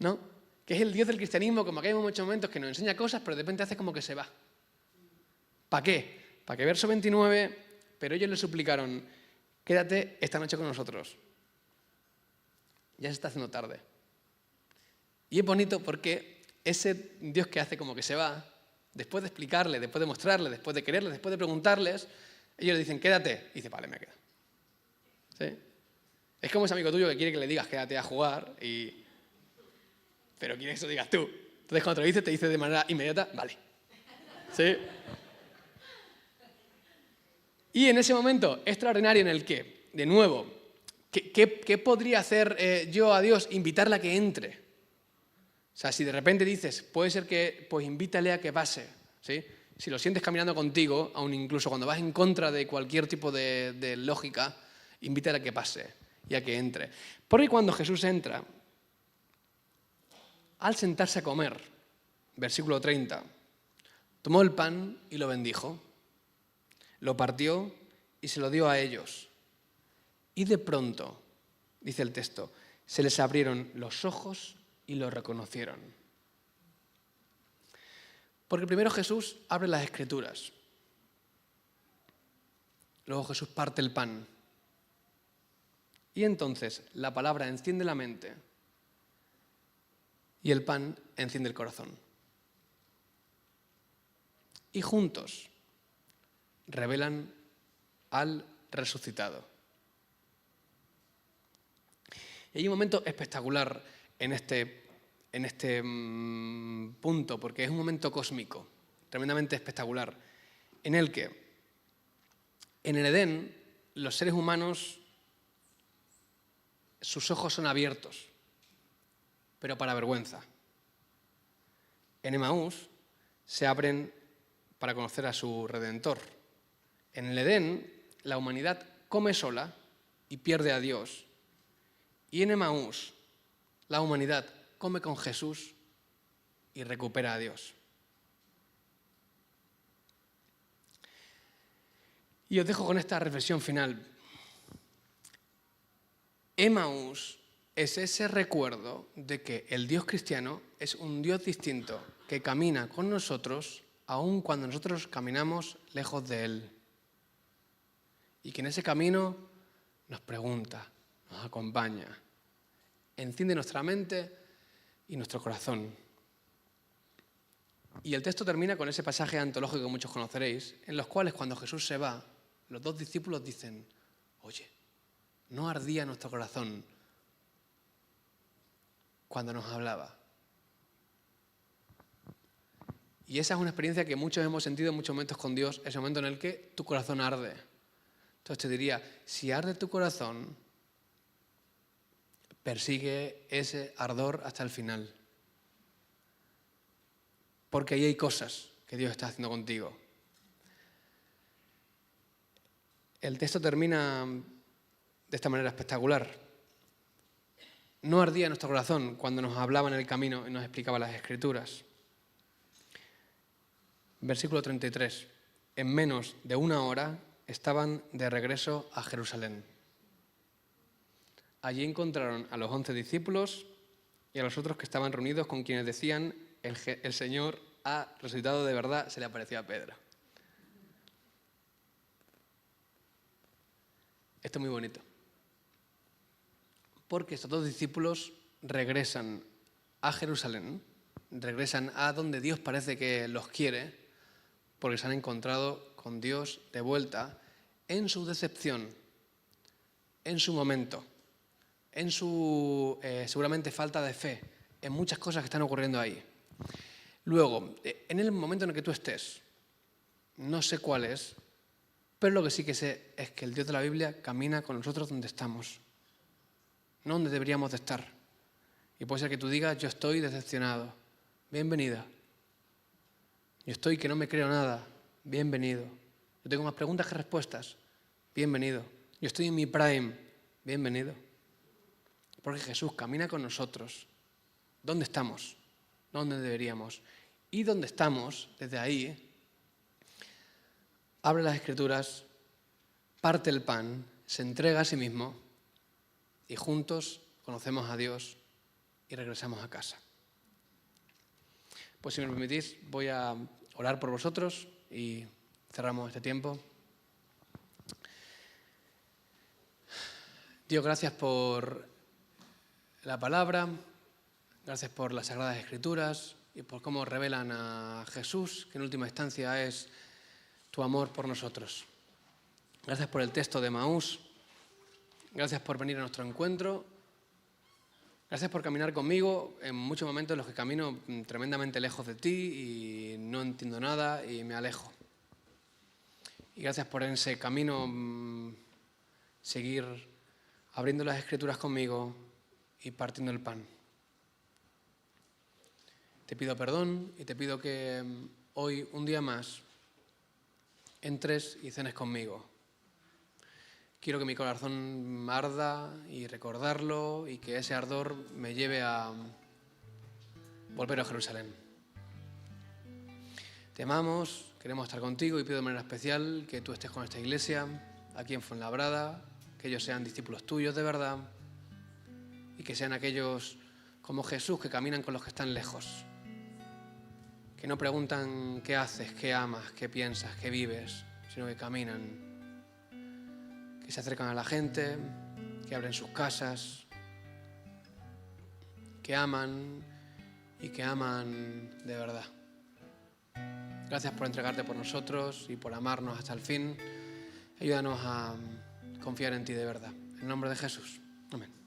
¿no? Que es el Dios del cristianismo, como que hay muchos momentos que nos enseña cosas, pero de repente hace como que se va. ¿Para qué? Para que verso 29, pero ellos le suplicaron, quédate esta noche con nosotros. Ya se está haciendo tarde. Y es bonito porque ese Dios que hace como que se va, después de explicarle, después de mostrarle, después de quererle, después de preguntarles, ellos le dicen, quédate. Y dice, vale, me quedo. ¿Sí? Es como ese amigo tuyo que quiere que le digas, quédate a jugar, pero quiere que eso digas tú. Entonces cuando te dice de manera inmediata, vale. ¿Sí? Y en ese momento extraordinario en el que, de nuevo, ¿qué podría hacer yo a Dios? Invitarle a que entre. O sea, si de repente dices, puede ser que, pues invítale a que pase, ¿sí? Si lo sientes caminando contigo, aun incluso cuando vas en contra de cualquier tipo de lógica, invítale a que pase y a que entre. Porque cuando Jesús entra, al sentarse a comer, versículo 30, tomó el pan y lo bendijo, lo partió y se lo dio a ellos. Y de pronto, dice el texto, se les abrieron los ojos y lo reconocieron. Porque primero Jesús abre las Escrituras. Luego Jesús parte el pan. Y entonces la palabra enciende la mente y el pan enciende el corazón. Y juntos revelan al resucitado. Y hay un momento espectacular en este punto, porque es un momento cósmico, tremendamente espectacular, en el que en el Edén los seres humanos, sus ojos son abiertos, pero para vergüenza. En Emaús se abren para conocer a su Redentor. En el Edén la humanidad come sola y pierde a Dios. Y en Emaús la humanidad come con Jesús y recupera a Dios. Y os dejo con esta reflexión final. Emaús es ese recuerdo de que el Dios cristiano es un Dios distinto que camina con nosotros aun cuando nosotros caminamos lejos de Él. Y que en ese camino nos pregunta, nos acompaña, enciende nuestra mente y nuestro corazón. Y el texto termina con ese pasaje antológico que muchos conoceréis, en los cuales cuando Jesús se va, los dos discípulos dicen, oye, ¿no ardía nuestro corazón cuando nos hablaba? Y esa es una experiencia que muchos hemos sentido en muchos momentos con Dios, ese momento en el que tu corazón arde. Entonces te diría, si arde tu corazón, persigue ese ardor hasta el final. Porque ahí hay cosas que Dios está haciendo contigo. El texto termina de esta manera espectacular. No ardía nuestro corazón cuando nos hablaba en el camino y nos explicaba las Escrituras. Versículo 33. En menos de una hora estaban de regreso a Jerusalén. Allí encontraron a los 11 discípulos y a los otros que estaban reunidos con quienes decían, el Señor ha resucitado de verdad, se le apareció a Pedro. Esto es muy bonito. Porque estos dos discípulos regresan a Jerusalén, regresan a donde Dios parece que los quiere, porque se han encontrado con Dios de vuelta en su decepción, en su momento, en su seguramente falta de fe, en muchas cosas que están ocurriendo ahí. Luego, en el momento en el que tú estés, no sé cuál es, pero lo que sí que sé es que el Dios de la Biblia camina con nosotros donde estamos, no donde deberíamos de estar. Y puede ser que tú digas, yo estoy decepcionado, bienvenida. Yo estoy que no me creo nada, bienvenido. Yo tengo más preguntas que respuestas, bienvenido. Yo estoy en mi prime, bienvenido. Porque Jesús camina con nosotros. ¿Dónde estamos? ¿Dónde deberíamos? Y donde estamos, desde ahí, abre las Escrituras, parte el pan, se entrega a sí mismo y juntos conocemos a Dios y regresamos a casa. Pues si me permitís, voy a orar por vosotros y cerramos este tiempo. Dios, gracias por la palabra, gracias por las Sagradas Escrituras y por cómo revelan a Jesús, que en última instancia es tu amor por nosotros. Gracias por el texto de Emaús, gracias por venir a nuestro encuentro, gracias por caminar conmigo en muchos momentos en los que camino tremendamente lejos de ti y no entiendo nada y me alejo. Y gracias por en ese camino seguir abriendo las Escrituras conmigo y partiendo el pan. Te pido perdón y te pido que hoy, un día más, entres y cenes conmigo. Quiero que mi corazón arda y recordarlo y que ese ardor me lleve a volver a Jerusalén. Te amamos, queremos estar contigo y pido de manera especial que tú estés con esta iglesia, aquí en Fuenlabrada, que ellos sean discípulos tuyos de verdad y que sean aquellos como Jesús que caminan con los que están lejos, que no preguntan qué haces, qué amas, qué piensas, qué vives, sino que caminan, que se acercan a la gente, que abren sus casas, que aman y que aman de verdad. Gracias por entregarte por nosotros y por amarnos hasta el fin. Ayúdanos a confiar en ti de verdad. En nombre de Jesús. Amén.